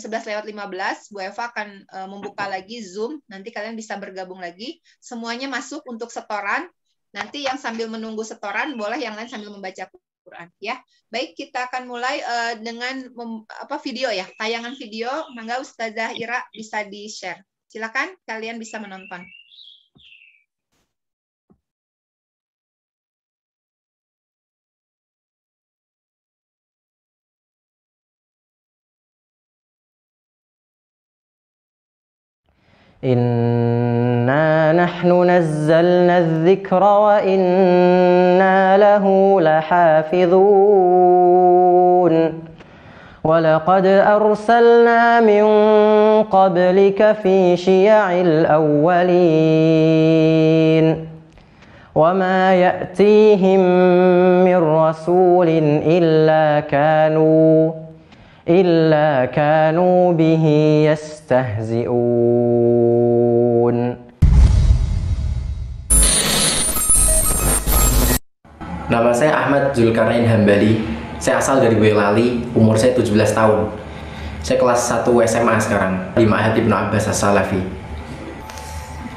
S2: lewat 15 Bu Eva akan membuka lagi Zoom. Nanti kalian bisa bergabung lagi. Semuanya masuk untuk setoran. Nanti yang sambil menunggu setoran boleh yang lain sambil membaca Quran ya. Baik, kita akan mulai dengan video ya, tayangan video. Mangga Ustazah Ira bisa di-share. Silakan kalian bisa menonton.
S6: Inna nahnu nazzalna adh-dhikra wa inna lahu lahafidhun. ولقد أرسلنا من قبلك في شيع الأولين وما يأتيهم من رسول إلا كانوا به يستهزئون.
S7: Nama saya Ahmad Zulkarnain Hambali. Saya asal dari Boyolali, umur saya 17 tahun. Saya kelas 1 SMA sekarang di Ma'had Ibnu Abbas As-Salafi.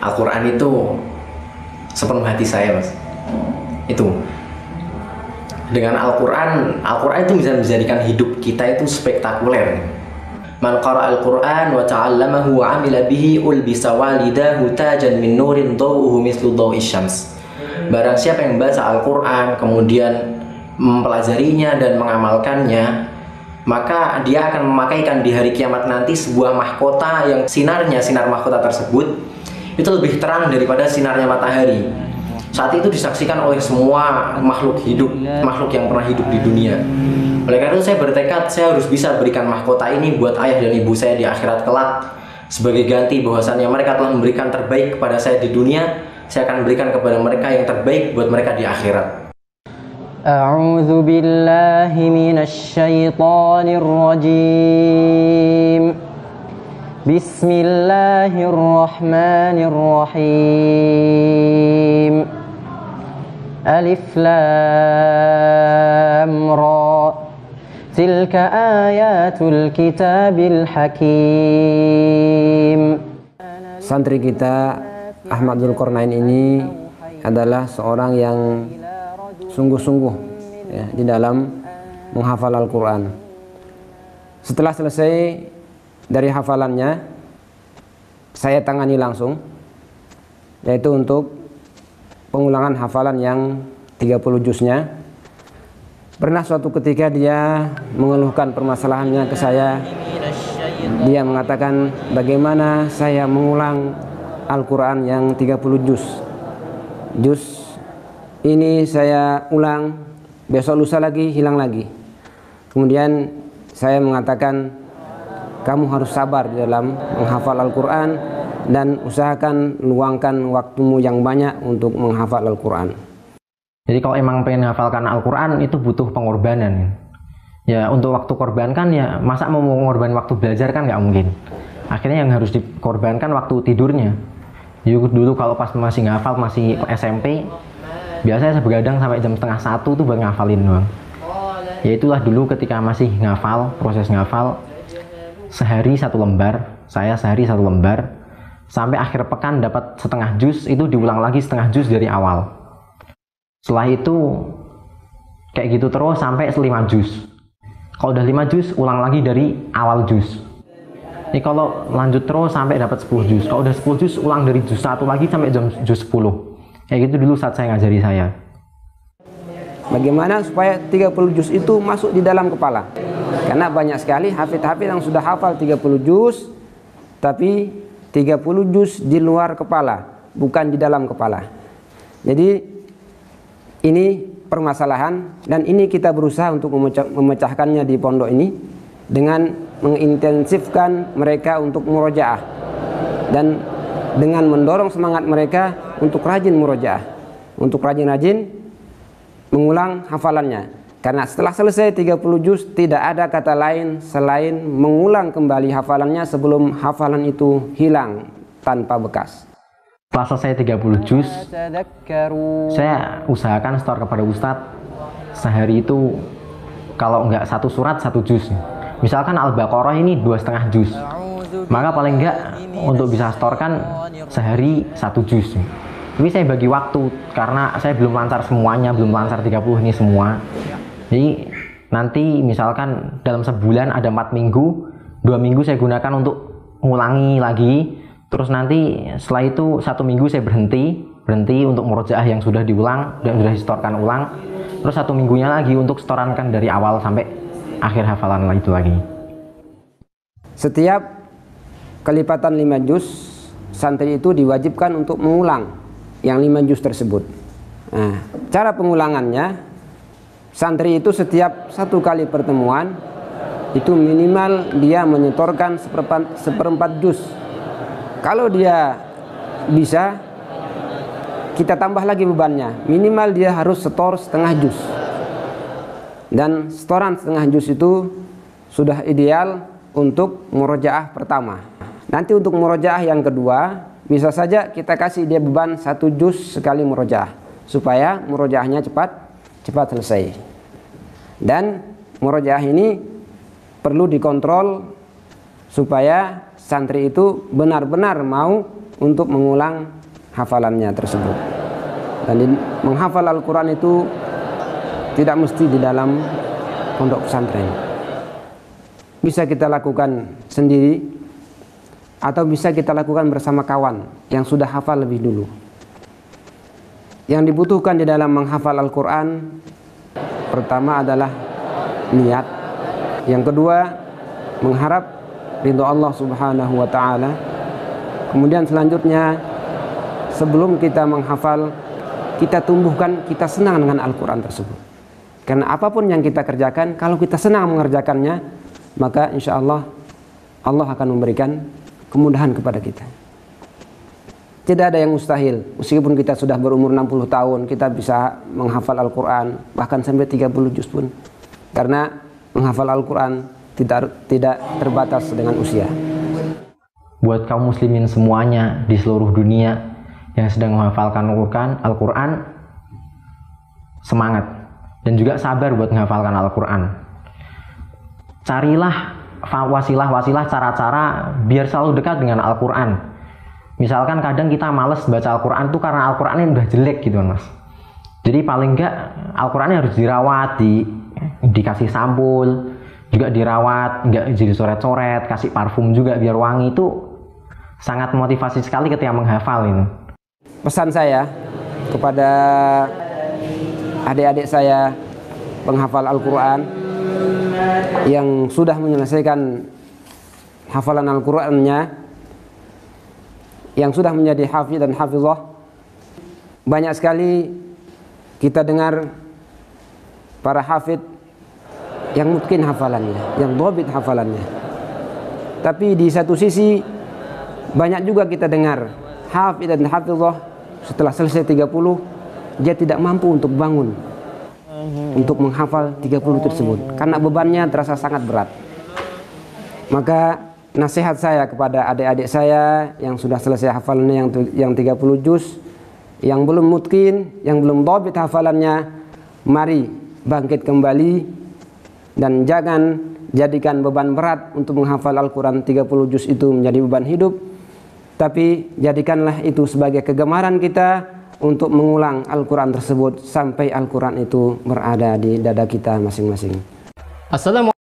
S7: Al-Quran itu sepenuh hati saya, Mas. Itu. Dengan Al-Quran itu bisa menjadikan hidup kita itu spektakuler. Man qara al-Quran wa ta'allamahu wa 'amila bihi ulbisa walidahu tajan min nurin dhawuhu mislu dhaw'is syams. Barang siapa yang membaca Al-Quran kemudian mempelajarinya dan mengamalkannya, maka dia akan memakaikan di hari kiamat nanti sebuah mahkota yang sinar mahkota tersebut itu lebih terang daripada sinarnya matahari. Saat itu disaksikan oleh semua makhluk hidup, makhluk yang pernah hidup di dunia. Oleh karena itu saya bertekad saya harus bisa berikan mahkota ini buat ayah dan ibu saya di akhirat kelak, sebagai ganti bahwasannya mereka telah memberikan terbaik kepada saya di dunia. Saya akan berikan kepada mereka yang terbaik buat mereka di akhirat.
S6: A'udzu billahi minasy syaithanir rajim. Bismillahirrahmanirrahim. Alif lam ra. Tilka ayatul kitabil hakim.
S8: Santri kita Ahmad Zulkarnain ini adalah seorang yang sungguh-sungguh ya, di dalam menghafal Al-Quran. Setelah selesai dari hafalannya, saya tangani langsung, yaitu untuk pengulangan hafalan yang 30 juznya. Pernah suatu ketika dia mengeluhkan permasalahannya ke saya. Dia mengatakan, bagaimana saya mengulang Al-Quran yang 30 juz. Ini saya ulang, besok lusa lagi, hilang lagi. Kemudian saya mengatakan, kamu harus sabar di dalam menghafal Al-Quran dan usahakan luangkan waktumu yang banyak untuk menghafal Al-Quran.
S6: Jadi kalau emang pengen menghafalkan Al-Quran itu butuh pengorbanan. Ya untuk waktu korban kan ya, masa mau mengorban waktu belajar kan nggak mungkin. Akhirnya yang harus dikorbankan waktu tidurnya. Dulu kalau pas masih ngafal, masih SMP, biasanya saya begadang sampai jam 12:30 tuh buat ngafalin doang. Ya itulah dulu ketika masih ngafal, proses ngafal sehari 1 lembar, saya sehari 1 lembar, sampai akhir pekan dapat setengah juz, itu diulang lagi setengah juz dari awal. Setelah itu kayak gitu terus sampai 5 juz. Kalau udah 5 juz, ulang lagi dari awal juz. Ini kalau lanjut terus sampai dapat 10 juz. Kalau udah 10 juz, ulang dari juz 1 lagi sampai juz 10. Kayak gitu dulu saat saya ngajari saya.
S8: Bagaimana supaya 30 juz itu masuk di dalam kepala? Karena banyak sekali hafid-hafid yang sudah hafal 30 juz, tapi 30 juz di luar kepala, bukan di dalam kepala. Jadi ini permasalahan, dan ini kita berusaha untuk memecahkannya di pondok ini dengan mengintensifkan mereka untuk murojaah dan dengan mendorong semangat mereka untuk rajin murojaah, untuk rajin-rajin mengulang hafalannya. Karena setelah selesai 30 juz tidak ada kata lain selain mengulang kembali hafalannya sebelum hafalan itu hilang tanpa bekas.
S6: Setelah selesai 30 juz, saya usahakan setor kepada Ustadz sehari itu kalau enggak 1 surat 1 juz. Misalkan Al-Baqarah ini 2,5 juz, maka paling enggak untuk bisa setorkan sehari 1 juz. Tapi saya bagi waktu karena saya belum lancar semuanya, belum lancar 30 ini semua. Jadi nanti misalkan dalam sebulan ada 4 minggu, 2 minggu saya gunakan untuk ngulangi lagi. Terus nanti setelah itu 1 minggu saya berhenti untuk murojaah yang sudah diulang dan sudah disetorkan ulang. Terus 1 minggunya lagi untuk setorankan dari awal sampai akhir hafalan itu lagi.
S8: Setiap kelipatan 5 juz santri itu diwajibkan untuk mengulang yang 5 juz tersebut. Nah, cara pengulangannya, santri itu setiap 1 kali pertemuan itu minimal dia menyetorkan seperempat juz. Kalau dia bisa, kita tambah lagi bebannya, minimal dia harus setor setengah juz. Dan setoran setengah juz itu sudah ideal untuk murojaah pertama. Nanti untuk murojaah yang kedua, bisa saja kita kasih dia beban 1 juz sekali murojaah, supaya murojaahnya cepat selesai. Dan murojaah ini perlu dikontrol supaya santri itu benar-benar mau untuk mengulang hafalannya tersebut. Dan menghafal Al-Quran itu tidak mesti di dalam pondok pesantren. Bisa kita lakukan sendiri atau bisa kita lakukan bersama kawan yang sudah hafal lebih dulu. Yang dibutuhkan di dalam menghafal Al-Quran, pertama adalah niat. Yang kedua, mengharap ridho Allah Subhanahu wa ta'ala. Kemudian selanjutnya, sebelum kita menghafal, kita tumbuhkan, kita senang dengan Al-Quran tersebut. Karena apapun yang kita kerjakan, kalau kita senang mengerjakannya, maka insya Allah, Allah akan memberikan kemudahan kepada kita. Tidak ada yang mustahil. Meskipun kita sudah berumur 60 tahun, kita bisa menghafal Al-Quran, bahkan sampai 30 juz pun. Karena menghafal Al-Quran tidak terbatas dengan usia.
S6: Buat kaum muslimin semuanya di seluruh dunia yang sedang menghafalkan Al-Quran, semangat dan juga sabar buat menghafalkan Al-Quran. Carilah wasilah-wasilah, cara-cara biar selalu dekat dengan Al-Quran. Misalkan kadang kita males baca Al-Quran tuh karena Al-Qurannya udah jelek gitu Mas. Jadi paling enggak Al-Qurannya harus dirawat, dikasih sampul, juga dirawat, enggak jadi coret-coret, kasih parfum juga biar wangi. Itu sangat motivasi sekali ketika menghafal ini.
S8: Pesan saya kepada adik-adik saya penghafal Al-Quran yang sudah menyelesaikan hafalan Al-Qurannya, yang sudah menjadi hafidh dan hafizah, banyak sekali kita dengar para hafidh yang mungkin hafalannya, yang dhabit hafalannya. Tapi di satu sisi banyak juga kita dengar hafidh dan hafizah setelah selesai 30 dia tidak mampu untuk bangun untuk menghafal 30 tersebut karena bebannya terasa sangat berat. Maka nasihat saya kepada adik-adik saya yang sudah selesai hafalannya yang 30 juz, yang belum mungkin, yang belum dhabit hafalannya, mari bangkit kembali dan jangan jadikan beban berat untuk menghafal Al-Quran 30 juz itu menjadi beban hidup, tapi jadikanlah itu sebagai kegemaran kita untuk mengulang Al-Quran tersebut sampai Al-Quran itu berada di dada kita masing-masing.
S7: Assalamualaikum.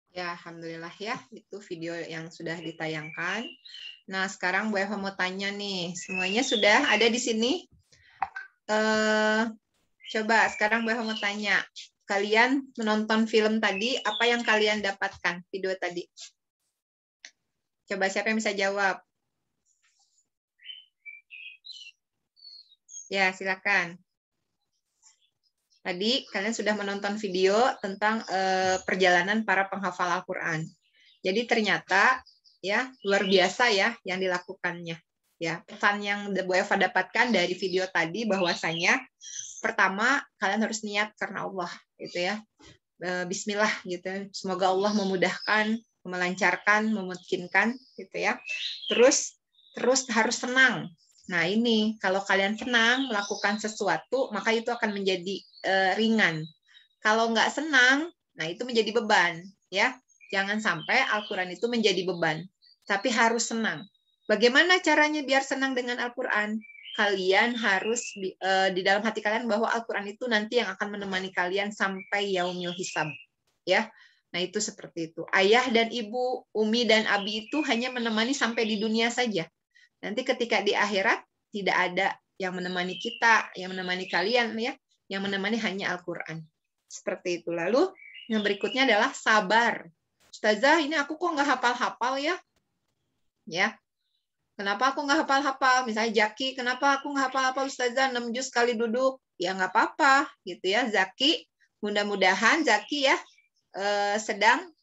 S2: Ya, alhamdulillah ya, itu video yang sudah ditayangkan. Nah, sekarang Bu Eva mau tanya nih, semuanya sudah ada di sini? Coba sekarang Bu Eva mau tanya, kalian menonton film tadi, apa yang kalian dapatkan video tadi? Coba siapa yang bisa jawab? Ya, silakan. Tadi kalian sudah menonton video tentang perjalanan para penghafal Al-Quran. Jadi ternyata ya luar biasa ya yang dilakukannya. Ya, pesan yang Bu Eva dapatkan dari video tadi bahwasanya pertama kalian harus niat karena Allah gitu ya. Bismillah gitu. Semoga Allah memudahkan, melancarkan, memungkinkan gitu ya. Terus harus senang. Nah ini, kalau kalian senang melakukan sesuatu, maka itu akan menjadi ringan. Kalau nggak senang, nah itu menjadi beban. Ya, jangan sampai Al-Quran itu menjadi beban, tapi harus senang. Bagaimana caranya biar senang dengan Al-Quran? Kalian harus di dalam hati kalian bahwa Al-Quran itu nanti yang akan menemani kalian sampai yaumil hisab. Ya, nah itu seperti itu. Ayah dan ibu, umi dan abi itu hanya menemani sampai di dunia saja. Nanti ketika di akhirat tidak ada yang menemani kita, yang menemani kalian ya, yang menemani hanya Al-Qur'an. Seperti itu. Lalu yang berikutnya adalah sabar. Ustazah, ini aku kok nggak hafal-hafal ya? Ya, kenapa aku nggak hafal-hafal? Misalnya Jaki, kenapa aku nggak hafal-hafal Ustazah 6 juz sekali duduk? Ya nggak apa-apa, gitu ya. Zaki, mudah-mudahan Zaki ya sedang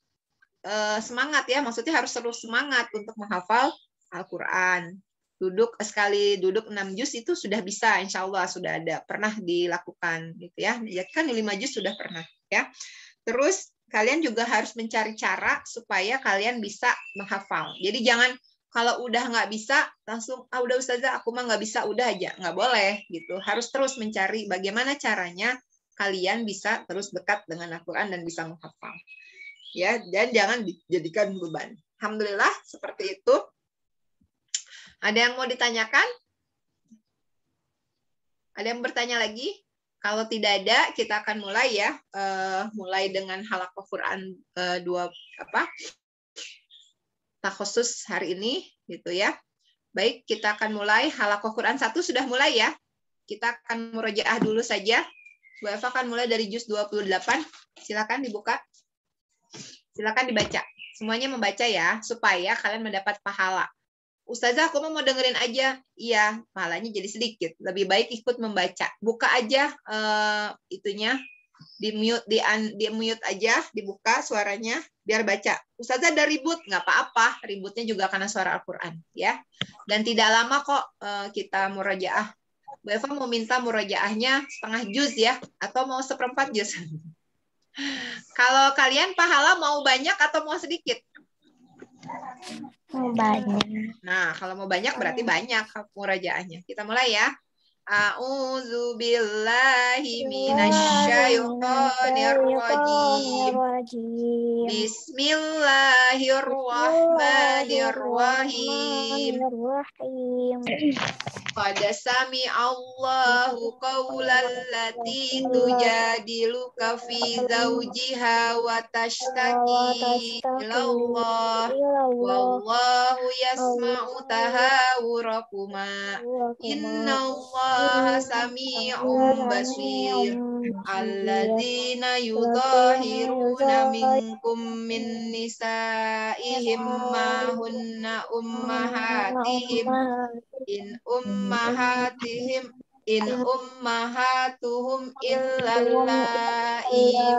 S2: semangat ya. Maksudnya harus terus semangat untuk menghafal Al-Quran. Sekali duduk 6 juz itu sudah bisa, insya Allah sudah ada, pernah dilakukan, gitu ya. Ya kan 5 juz sudah pernah, ya. Terus kalian juga harus mencari cara supaya kalian bisa menghafal. Jadi jangan kalau udah nggak bisa, langsung, udah Ustazah, aku mah nggak bisa, udah aja. Nggak boleh, gitu. Harus terus mencari bagaimana caranya kalian bisa terus dekat dengan Al-Quran dan bisa menghafal. Ya, dan jangan dijadikan beban. Alhamdulillah, seperti itu. Ada yang mau ditanyakan? Ada yang bertanya lagi? Kalau tidak ada, kita akan mulai ya. Mulai dengan halaqah Quran takhusus hari ini gitu ya. Baik, kita akan mulai halaqah Quran 1 sudah mulai ya. Kita akan murojaah dulu saja. Bu Eva akan mulai dari juz 28. Silakan dibuka. Silakan dibaca. Semuanya membaca ya supaya kalian mendapat pahala. Ustazah, aku mau dengerin aja. Iya, pahalanya jadi sedikit. Lebih baik ikut membaca. Buka aja itunya. Di-mute aja, dibuka suaranya, biar baca. Ustazah ada ribut, nggak apa-apa. Ributnya juga karena suara Al-Quran. Ya. Dan tidak lama kok kita murojaah. Bu Eva mau minta murojaahnya setengah juz ya, atau mau seperempat juz. Kalau kalian pahala mau banyak atau mau sedikit?
S5: Mau banyak.
S2: Nah, kalau mau banyak berarti banyak murojaahnya. Kita mulai ya. A'udzu billahi minasyaitonir rajim. Bismillahirrahmanirrahim. Qad sami'allahu qawlan lati tujadiluka fi zawjiha wa tashtaki ilallah wallahu yasma'u tahawurakuma innallaha sami'un basir alladzina yudhahiruna minkum min nisaihim ma hunna ummahatihim in ummahatuhum illallai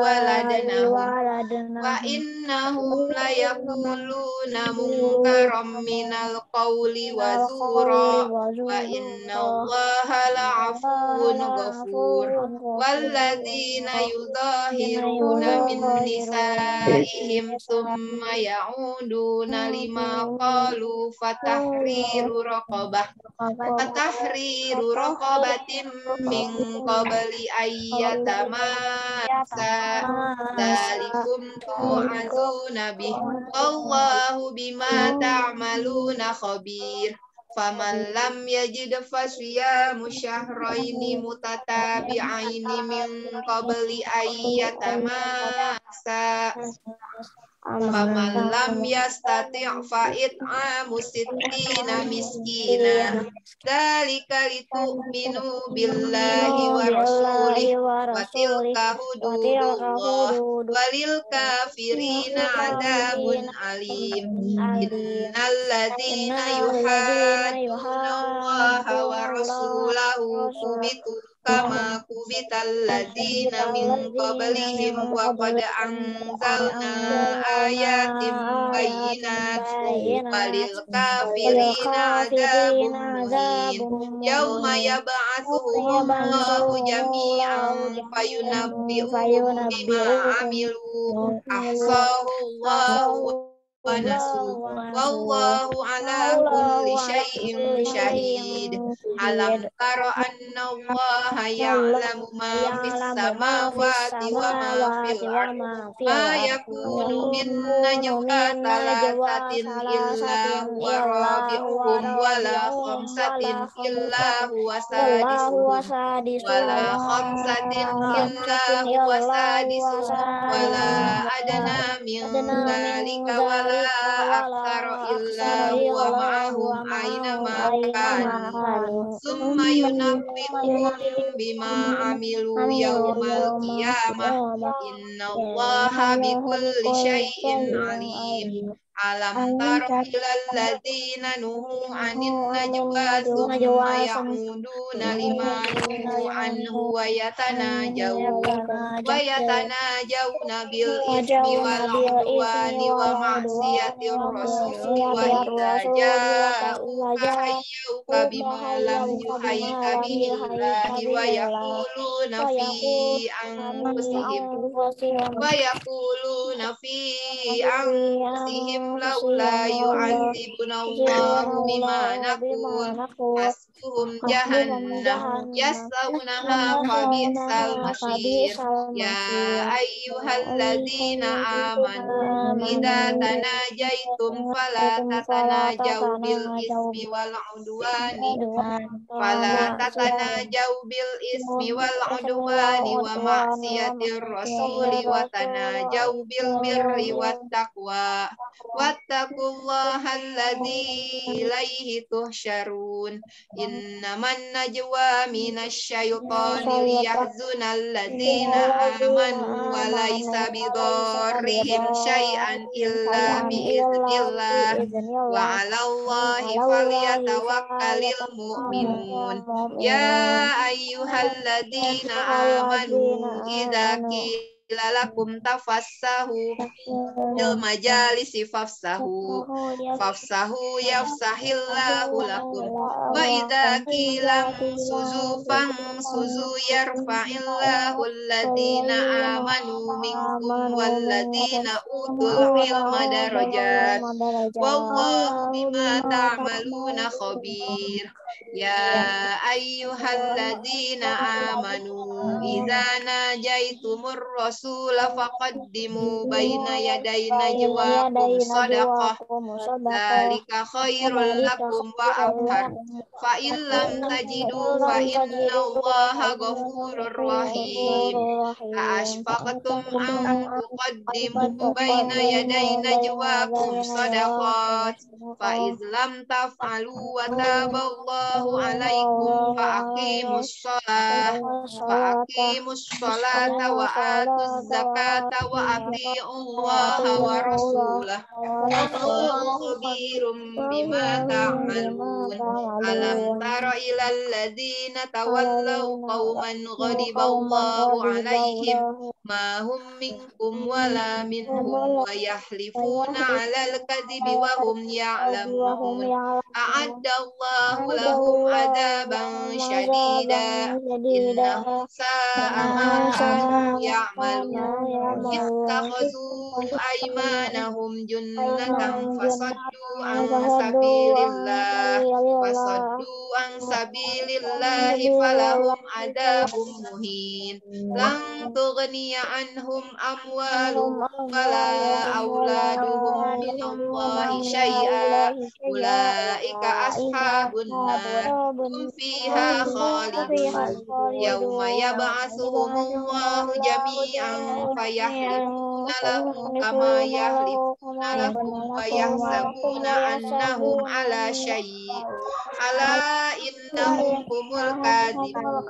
S2: waladnahum wa innahum layaquluna munkaram minal qawli wa zura wa innallaha la'afuwun ghafur walladzina yudhahiruna min nisaihim thumma ya'uduna lima qalu fatahriru raqabatin min qabli ayyatamassa dzalikum tu'azuna bih wallahu bima ta'maluna khabir faman lam yajid fasyamu syahraini mutatabi'aini min qabli ayyatamassa faman lam yastati' fa it'amu sittina miskina dzalika litu'minu billahi wa rasulihi wa tilka hududullah walil kafirina adzabun alim innal ladzina yuhadduna Allaha wa rasulahu kubitu kama kubital ladzina min qablihim wa qad anzalna ayatin bayyinat walil kafirina adzabun muhin yauma yab'atsuhumullahu jami'an fayunabbi'uhum bima 'amilu ahsahullahu wa nasu wallahu ala kulli syai'in syahid alam tara anna allaha ya'lamu ma fis samawati wa ma fil ardi ma yakunu min najwa thalathatin illa huwa rabi'uhum wala khamsatin illa huwa sadisuhum wala khamsatin illa huwa sadisuhum wala adna min dhalika wala aktsara illa huwa ma'ahum aina ma kanu summa yunabbi'uhum bima amilu yaumal qiyamah innallaha bikulli syai'in alim. Alam tara ilal ladzina nuhu anin najwa summa ya'uduna lima nuhu anhu wa yatanajawna bil ismi wal udwani wa ma'siyatir rasuli wa idza ja'uka hayyuka bima lam yuhayyika billahi wa yaquluna fi anfusihim laula yu'adzibunallahu bima naqul hasbuhum jahannam yaslaunaha fabi'sal masir. Ya ayyuhalladzina amanu idza tanajaitum fala tatanajau bil ismi wal udwani wa ma'siyatir rasuli wa tanajau bil birri wat taqwa wattaqullaha alladzi ilaihi tuhsyarun. Innaman najwa minasyaitani liyahzunal ladzina amanu wa laisa bidarrihim syai'an illa biiznillah wa 'alallahi falyatawakkalul mu'minun. Ya ayyuhalladzina amanu idza qila lakum tafassahu fil majalisi fafsahu yafsahillahu lakum wa idza qila suzu yarfa'illahu alladhina amanu minkum walladhina utul ilma darajat wallahu bima ta'maluna khabir. Ya ayyuhalladzina amanu idza najaitumur rasula faqaddimu baina yaday najwakum shadaqah dzalika khairul lakum wa athhar fa illam tajidu fa innallaha ghafurur rahim. Ashfaqtum an tuqaddimu baina yaday najwakum shadaqat fa izlam taf'alu wa taballahu alaikum fa aqimus sholata wa atuz zakata wa atiullaha wa rasulah wallahu khabirum bima ta'malun. Alam tara ilal ladzina tawallaw qauman ghadiballahu alaihim ma hum minkum wala minhum wa yahlifuna 'alal kadhibi wa hum ya'lamun. A'addallahu lahum adaban syadida innahum sa'a ma kanu ya'malun. Ittakhazu aymanahum junnatan fasaddu an sabilillahi falahum adabun muhin. Lan tughniya anhum amwaluhum wala auladuhum minallahi syai'a ulaika ashabun nar hum fiha khalidun. Yauma yab'atsuhumullahu jami'an fayahlifuna lahu kama yahlifuna lakum wa yahsabuna annahum ala syai' ala innahum humul kadhibun.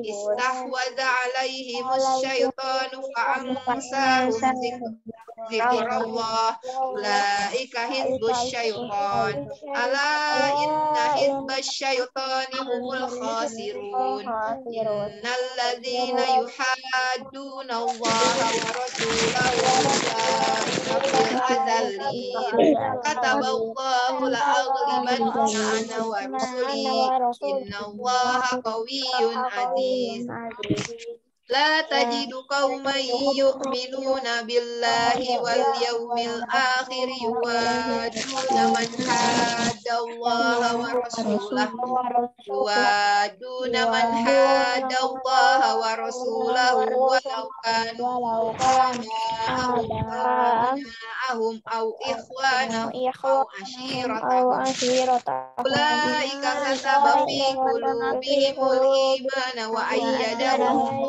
S2: Istahwadha alaihimus syaitanu fa'ansahum zikrullah ulaika hizbus syaitan ala inna hizbas syaitani humul khasirun. Innal ladzina yuhadduna allaha wa rasulahu ulaika fil adallin. Kataballahu la aghlibanna ana wa rusuli innallaha qawiyyun aziz. La tajidu qauman yu'minuna billahi wal yawmil akhir yuwaduna man haddallaha wa rasulahu walau kanu abna'ahum aw ikhwanahum aw ashiratahum ulaika kataba fi qulubihimul imana wa ayyadahum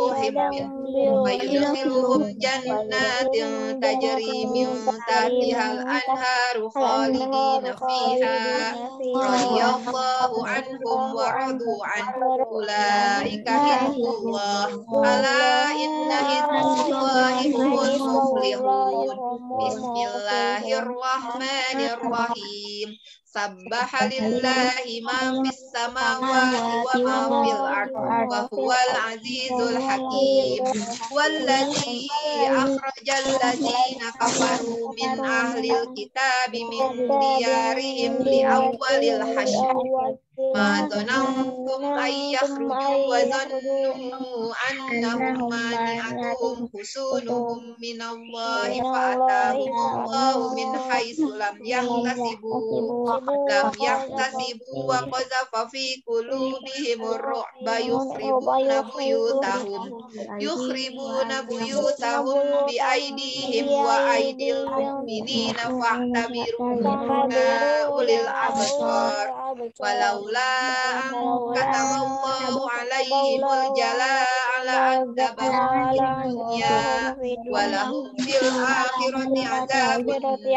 S2: ويدخلهم جنات تجري من تحتها الأنهار خالدين فيها رضي الله عنهم ورضوا عنه أولئك حزب الله ألا إن حزب الله هم المفلحون بسم الله الرحمن الرحيم سبح لله ما في السماوات وما في الأرض وهو العزيز الحكيم والذي أخرج الذين كفروا من أهل الكتاب من ديارهم لأول الحشر ما ظننتم أن يخرجوا وظنوا أنهم مانعتهم حصونهم من الله فأتاهم الله من حيث لم يحتسبوا وقذف في قلوبهم الرعب يخربون بيوتهم بأيديهم وأيدي المؤمنين فاعتبروا يا أولي الأبصار ولولا أن كتب الله عليهم الجلاء لعذبهم في الدنيا ولهم في الآخرة عذاب النار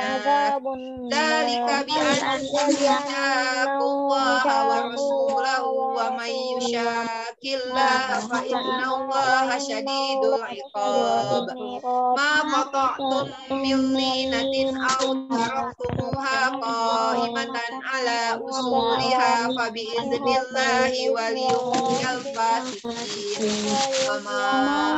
S2: ذلك بأنهم شاقوا الله ورسوله ومن يشاق الله فإن الله شديد العقاب ما قطعتم من لينة أو تركتموها قائمة على أصولها فبإذن الله وليخزي الفاسقين وما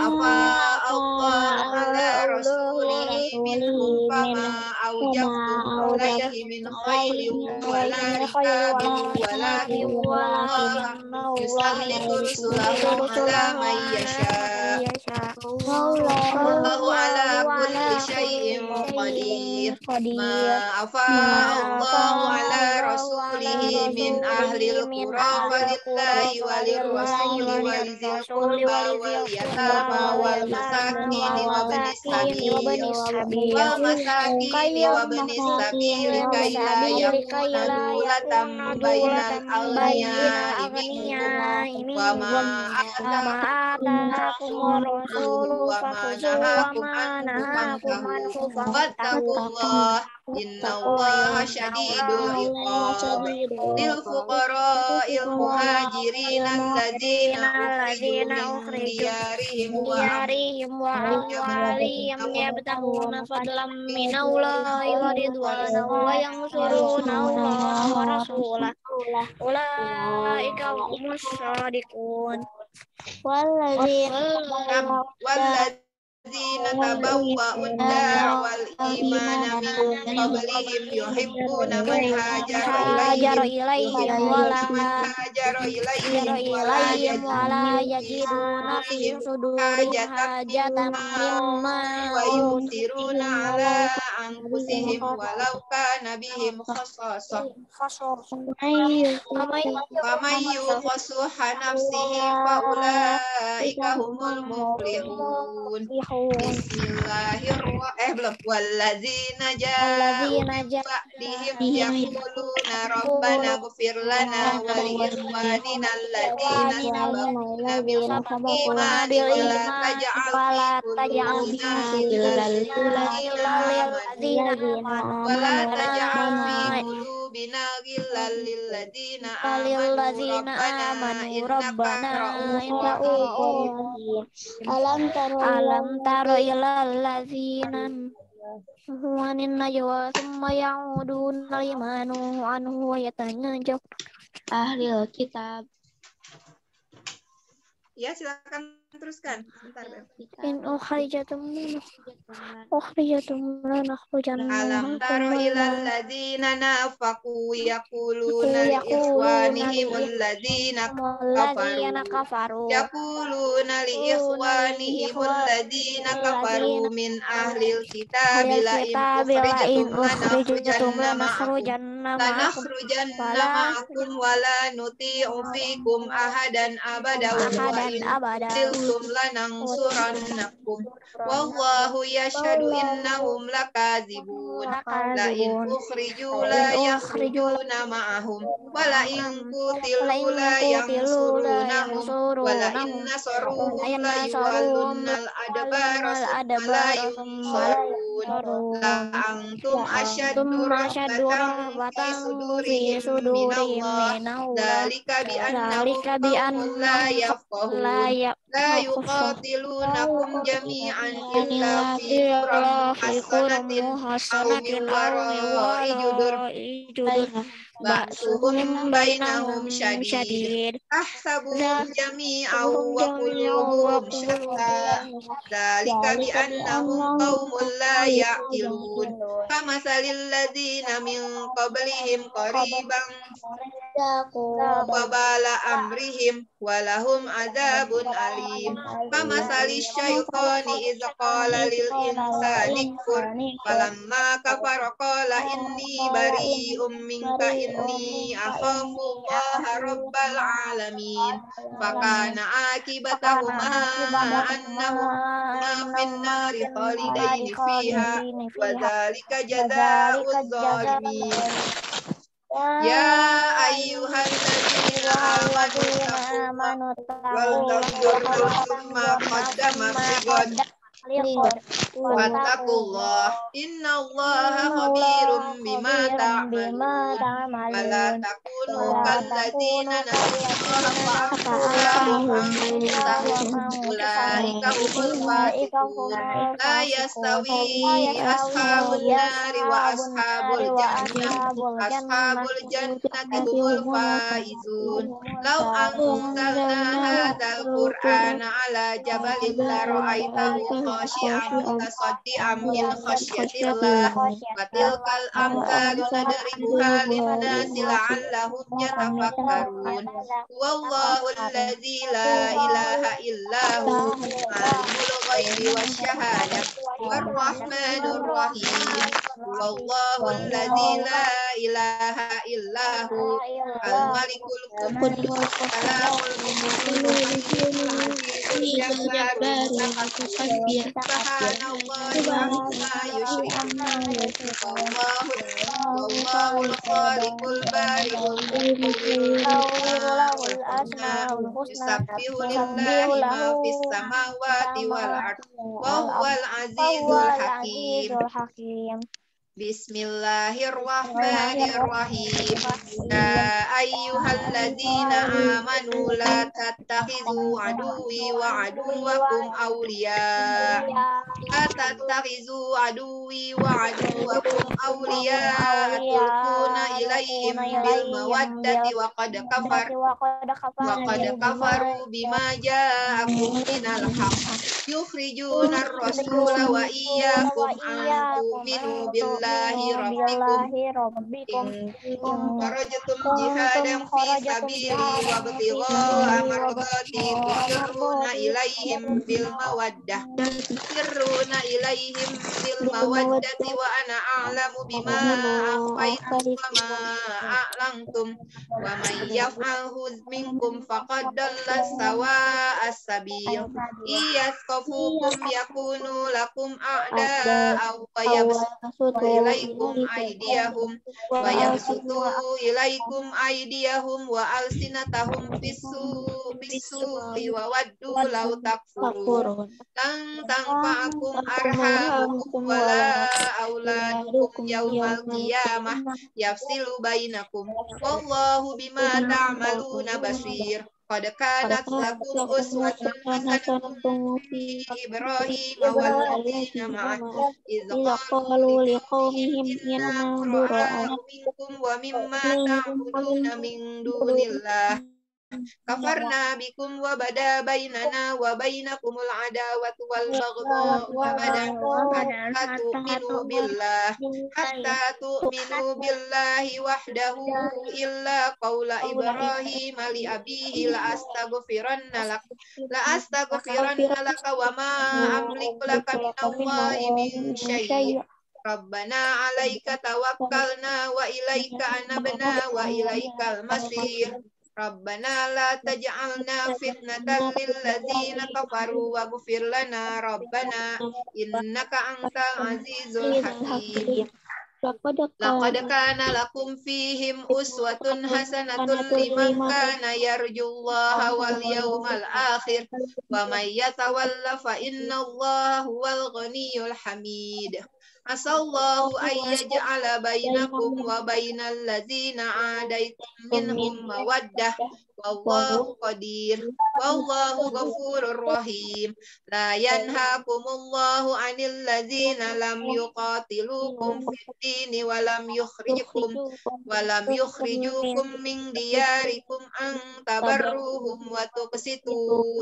S2: أفاء الله على رسوله منهم فما أوجفتم عليه من خيل ولا ركاب ولكن الله يسلط رسله على من يشاء والله على كل شيء قدير ما أفاء الله على رسوله من أهل القرى فلله وللرسول ولذي القربى واليتامى والمساكين وابن السبيل كي لا يكون دولة بين الأغنياء منكم وما آتاكم الرسول وما نهاكم عنه فانتهوا واتقوا الله إن الله شديد العقاب للفقراء المهاجرين الذين أخرجوا من ديارهم وأموالهم يبتغون فضلا من الله ورضوانا وينصرون الله ورسوله أولئك هم الصادقون والذين تبوأوا الدار والإيمان من قبلهم يحبون من هاجر إليهم ولا يجدون في صدورهم حاجة مما ويؤثرون على أنفسهم ولو كان بهم خصاصة ومن يوق شح نفسه فأولئك هم المفلحون بسم الله الرحمن والذين جاءوا من بعدهم يقولون ربنا اغفر لنا ولإخواننا الذين سبقونا بالإيمان ولا تجعل في قلوبنا غلا للذين آمنوا ربنا إنك رؤوف
S3: Alam taro ilal ladzina huwanin najwa thumma ya'uduna limanu anhu wa yatanajab ahlil kitab.
S2: Ya, silakan teruskan. Bentar, Beb.
S3: In ukhrijatum nakhrujanna
S2: Alam taro ilal ladzina nafaqu yaquluna li ikhwanihim alladina kafaru min ahlil kitab la in ukhrijatum lanakhrujanna lanakhrujanna ma'akum wala nuti'u fikum ahadan abada wa in qutiltum lanansurannakum wallahu yashhadu innahum lakazibun la in ukhriju la yakhrujuna ma'ahum wala in qutilu la yansurunahum wala in nasaruhum la yuwallunnal adbara summa la yunsarun la antum asyaddu rahbatan fi sudurihim minallah dzalika bi annahum qaumun la yafqahun la yuqatilunakum jami'an illa fi quram muhassanatin aw min wara'i judur ba'suhum bainahum syadid ahsabuhum jami'an wa qulubuhum syatta dzalika bi annahum qaumun la ya'qilun kamasalil ladzina min qablihim qariban wabala amrihim walahum adzabun alim kamasali syaitani idz qala lil insani kfur falamma kafara qala inni bari'um minka inni akhafu allaha rabbal alamin fakana akibatahuma annahuma fin nari khalidaini fiha wa dzalika jazaa'uz zalimin. Ya ayyuhalladzina amanu taqullaha wal tanzur nafsum ma qaddamat lighad wattaqullah innallaha khabirum bima ta'malun wala takunu kalladzina nasullaha fa'ahum anfusahum ulaika humul fasiqun la yastawi ashabun nari wa ashabul jannati humul faizun law anzalna hadzal qur'ana ala jabalin la ra'aitahu khashi'an mutasaddian min khasyatillah wa tilkal amsalu nadribuha lin-nasi la'allahum yatafakkarun wallahu allazi la ilaha illahu alimul ghaibi wasyahadah warrahmanur rahim wallahu allazi la ilaha illahu al-malikul quddus salamul mu'minul azizul jabbarul subhanallahi amma yusyrikun wallahul khaliqul bari'ul yusabbihu lillahi ma fis samawati wal ardi wa huwal azizul hakim. Bismillahirrahmanirrahim. Ya ayyuhalladzina amanu la tattakhizu aduwwi wa aduwwakum awliya. La tattakhizu aduwwi wa aduwwakum awliya tulquna ilayhim bil mawaddati wa qad kafaru bima ja'akum minal haqq yukhrijuna ar-rasula wa iyyakum an tu'minu billahi rabbikum in kharajtum jihadan fi sabili wa ibtigha'a mardati tusirruna ilaihim bil mawaddati wa ana a'lamu bima akhfaytum wa ma a'lantum wa man yaf'alhu minkum faqad dalla sawa'a as-sabil yaskafukum yakunu lakum a'da'a wa yabsutu ilaikum aydiyahum wa alsinatahum bis-su'i wa waddu law takfurun lan tanfa'akum arhamukum wala auladukum yaumal qiyamah yafsilu bainakum wallahu bima ta'maluna basir. Qad kanat lakum uswatun hasanatun fi Ibrahim wal ladzina ma'ahu idz qalu liqaumihim inna bura'u minkum wa mimma ta'buduna min dunillah kafarna bikum wa bada bainana wa bainakumul adawatu wal baghdha hatta tu'minu billahi wahdahu illa qawla Ibrahim li abihi la astaghfiranna laka wa ma amliku laka minallahi min syai' Rabbana 'alaika tawakkalna wa ilaika anabna wa ilaikal masir. Rabbana la taj'alna fitnatan lil ladzina kafaru waghfir lana rabbana innaka antal azizul hakim. Laqad kana lakum fihim uswatun hasanatun liman kana yarjullaha wal yawmal akhir wa may yatawalla fa innallaha huwal ghaniyyul hamid. Asallahu ayyaj'ala bainakum wa bainal ladzina 'adaitum minhum mawaddah wallahu qadir wallahu ghafurur rahim. La yanhaakumullahu 'anil ladzina lam yuqatilukum fid dini wa lam yukhrijukum min diyarikum an tabarruhum wa tuqsitu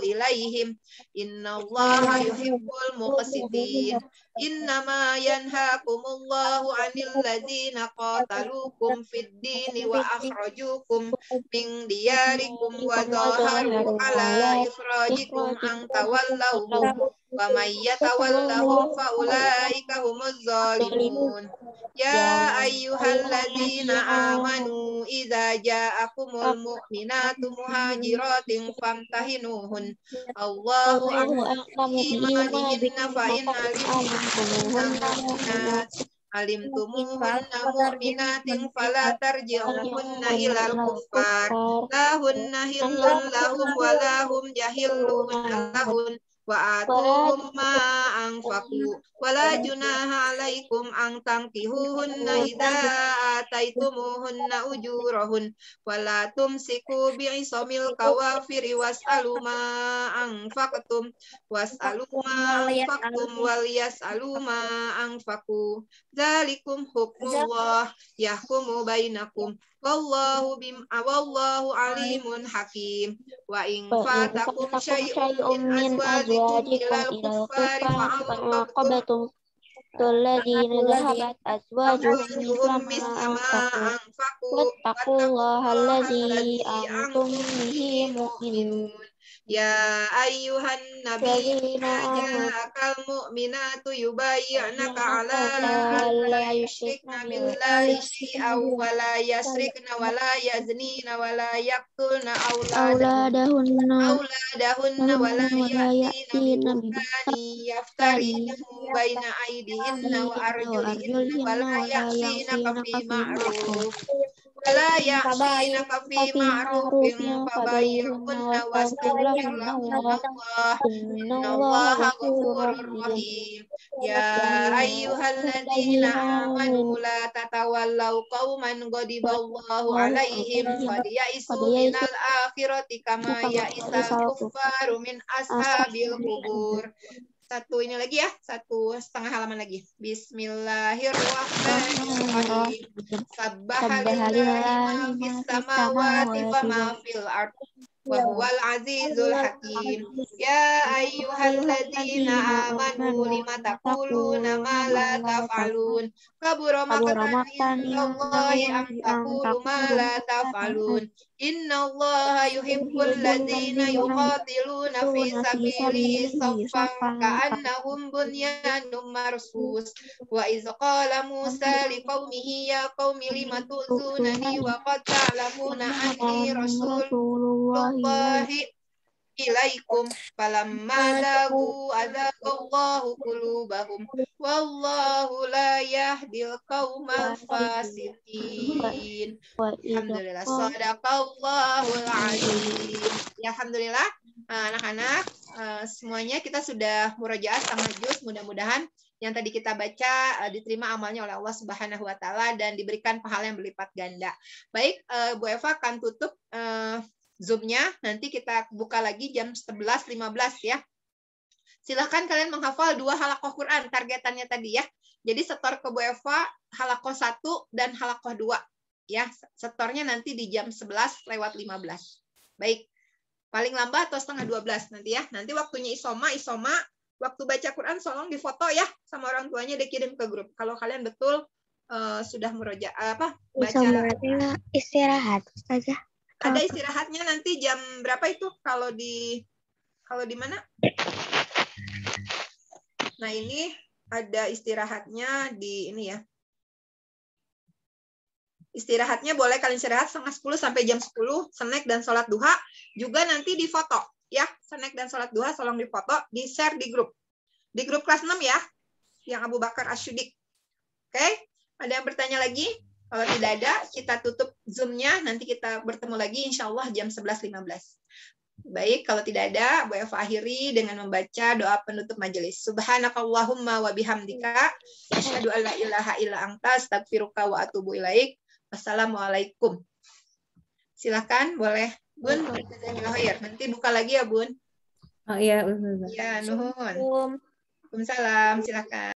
S2: ilaihim innallaha yuhibbul muqsitin. Innama yanhaakumullahu 'anil ladzina qataluukum fid dini wa akhrajukum min diyarikum wa zaharu 'ala ikhrajikum an tawallawhum wa may yatawallahum fa ulaika humuz zalimun. Ya ayyuhalladzina amanu idza ja'akumul mu'minatu muhajiratin famtahinuhun Allahu a'lamu biimanihinna fa in alimtumuhunna mu'minatin fala tarji'uhunna ilal kuffar lahunna hillun lahum wa lahum jahilluna lahun wa atuhum ma anfaqu wala junaha alaikum an tankihuhunna idza ataitumuhunna ujurahun wala tumsiku bi'isamil kawafiri was'alu ma anfaqtum wal yas'alu ma anfaqu dzalikum hukmullah yahkumu bainakum wallahu alimun hakim. Wa in fatakum syai'un min azwajikum ilal kuffari fa'aqabtum alladzina dhahabat azwajuhum misla ma anfaqu wattaqullaha alladzi antum bihi mu'minun. Ya ayyuhan nabi ja'akal mu'minatu yubayyi'naka 'ala alla yushrikna billahi syai'aw wa la yasrikna wa la yaznina wa la yaqtulna auladahunna wa la ya'tina bi yaftarinahu baina aydihinna wa arjulihinna wa la ya'sinaka fi ma'ruf wala ya'sinaka fi ma'rufin fabayyirhunna wastaghfir lahunallah innallaha ghafurur rahim. Ya ayyuhalladzina amanu la tatawallaw qauman ghadiballahu 'alaihim qad ya'isu minal akhirati kama ya'isal kuffaru min ashabil qubur. Satu ini lagi ya, 1,5 halaman lagi. Bismillahirrahmanirrahim. Sabbaha lillahi ma fis samawati wa ma fil ardh wa huwal azizul hakim. Ya ayyuhalladzina amanu lima taquluna ma la taf'alun. Kabura maqtan indallahi an taqulu ma la taf'alun. Innallaha yuhibbul ladzina yuqatiluna fi sabilihi saffan ka'annahum bunyanun marsus. Wa iz qala Musa liqaumihi ya qaumi lima tu'zunani wa qad ta'lamuna anni rasulullahi ilaikum falamma zagu azagallahu qulubahum wallahu la yahdil qaumal fasiqin. Alhamdulillah, shadaqallahul azim. Ya, alhamdulillah anak-anak, semuanya kita sudah murojaah setengah juz. Mudah-mudahan yang tadi kita baca diterima amalnya oleh Allah Subhanahu wa taala dan diberikan pahala yang berlipat ganda. Baik, Bu Eva akan tutup Zoom-nya, nanti kita buka lagi jam 11.15 ya. Silahkan kalian menghafal 2 halakoh Quran, targetannya tadi ya. Jadi setor ke Bu Eva, halakoh 1 dan halakoh 2. Ya, setornya nanti di jam 11:15. Baik, paling lambat atau setengah 12 nanti ya. Nanti waktunya isoma, waktu baca Quran tolong difoto ya, sama orang tuanya dikirim ke grup. Kalau kalian betul sudah baca
S3: istirahat Ustazah.
S2: Ada istirahatnya nanti jam berapa itu kalau di mana? Nah, ini ada istirahatnya di ini ya. Istirahatnya boleh kalian istirahat setengah 10 sampai jam 10, snack dan sholat duha. Juga nanti difoto ya, snack dan sholat duha tolong difoto, di-share di grup. Di grup kelas 6 ya, yang Abu Bakar Asyudik. Oke, ada yang bertanya lagi? Kalau tidak ada, kita tutup Zoom-nya, nanti kita bertemu lagi insya Allah jam 11.15. Baik, kalau tidak ada, Bu Eva akhiri dengan membaca doa penutup majelis. Subhanakallahumma wa bihamdika, asyhadu an la ilaha illa anta, astaghfiruka wa atubu ilaik. Wassalamualaikum. Silakan, boleh. Bun, nanti buka lagi ya, Bun.
S9: Oh iya, Ustazah.
S2: Ya, nuhun. Waalaikumsalam, silakan.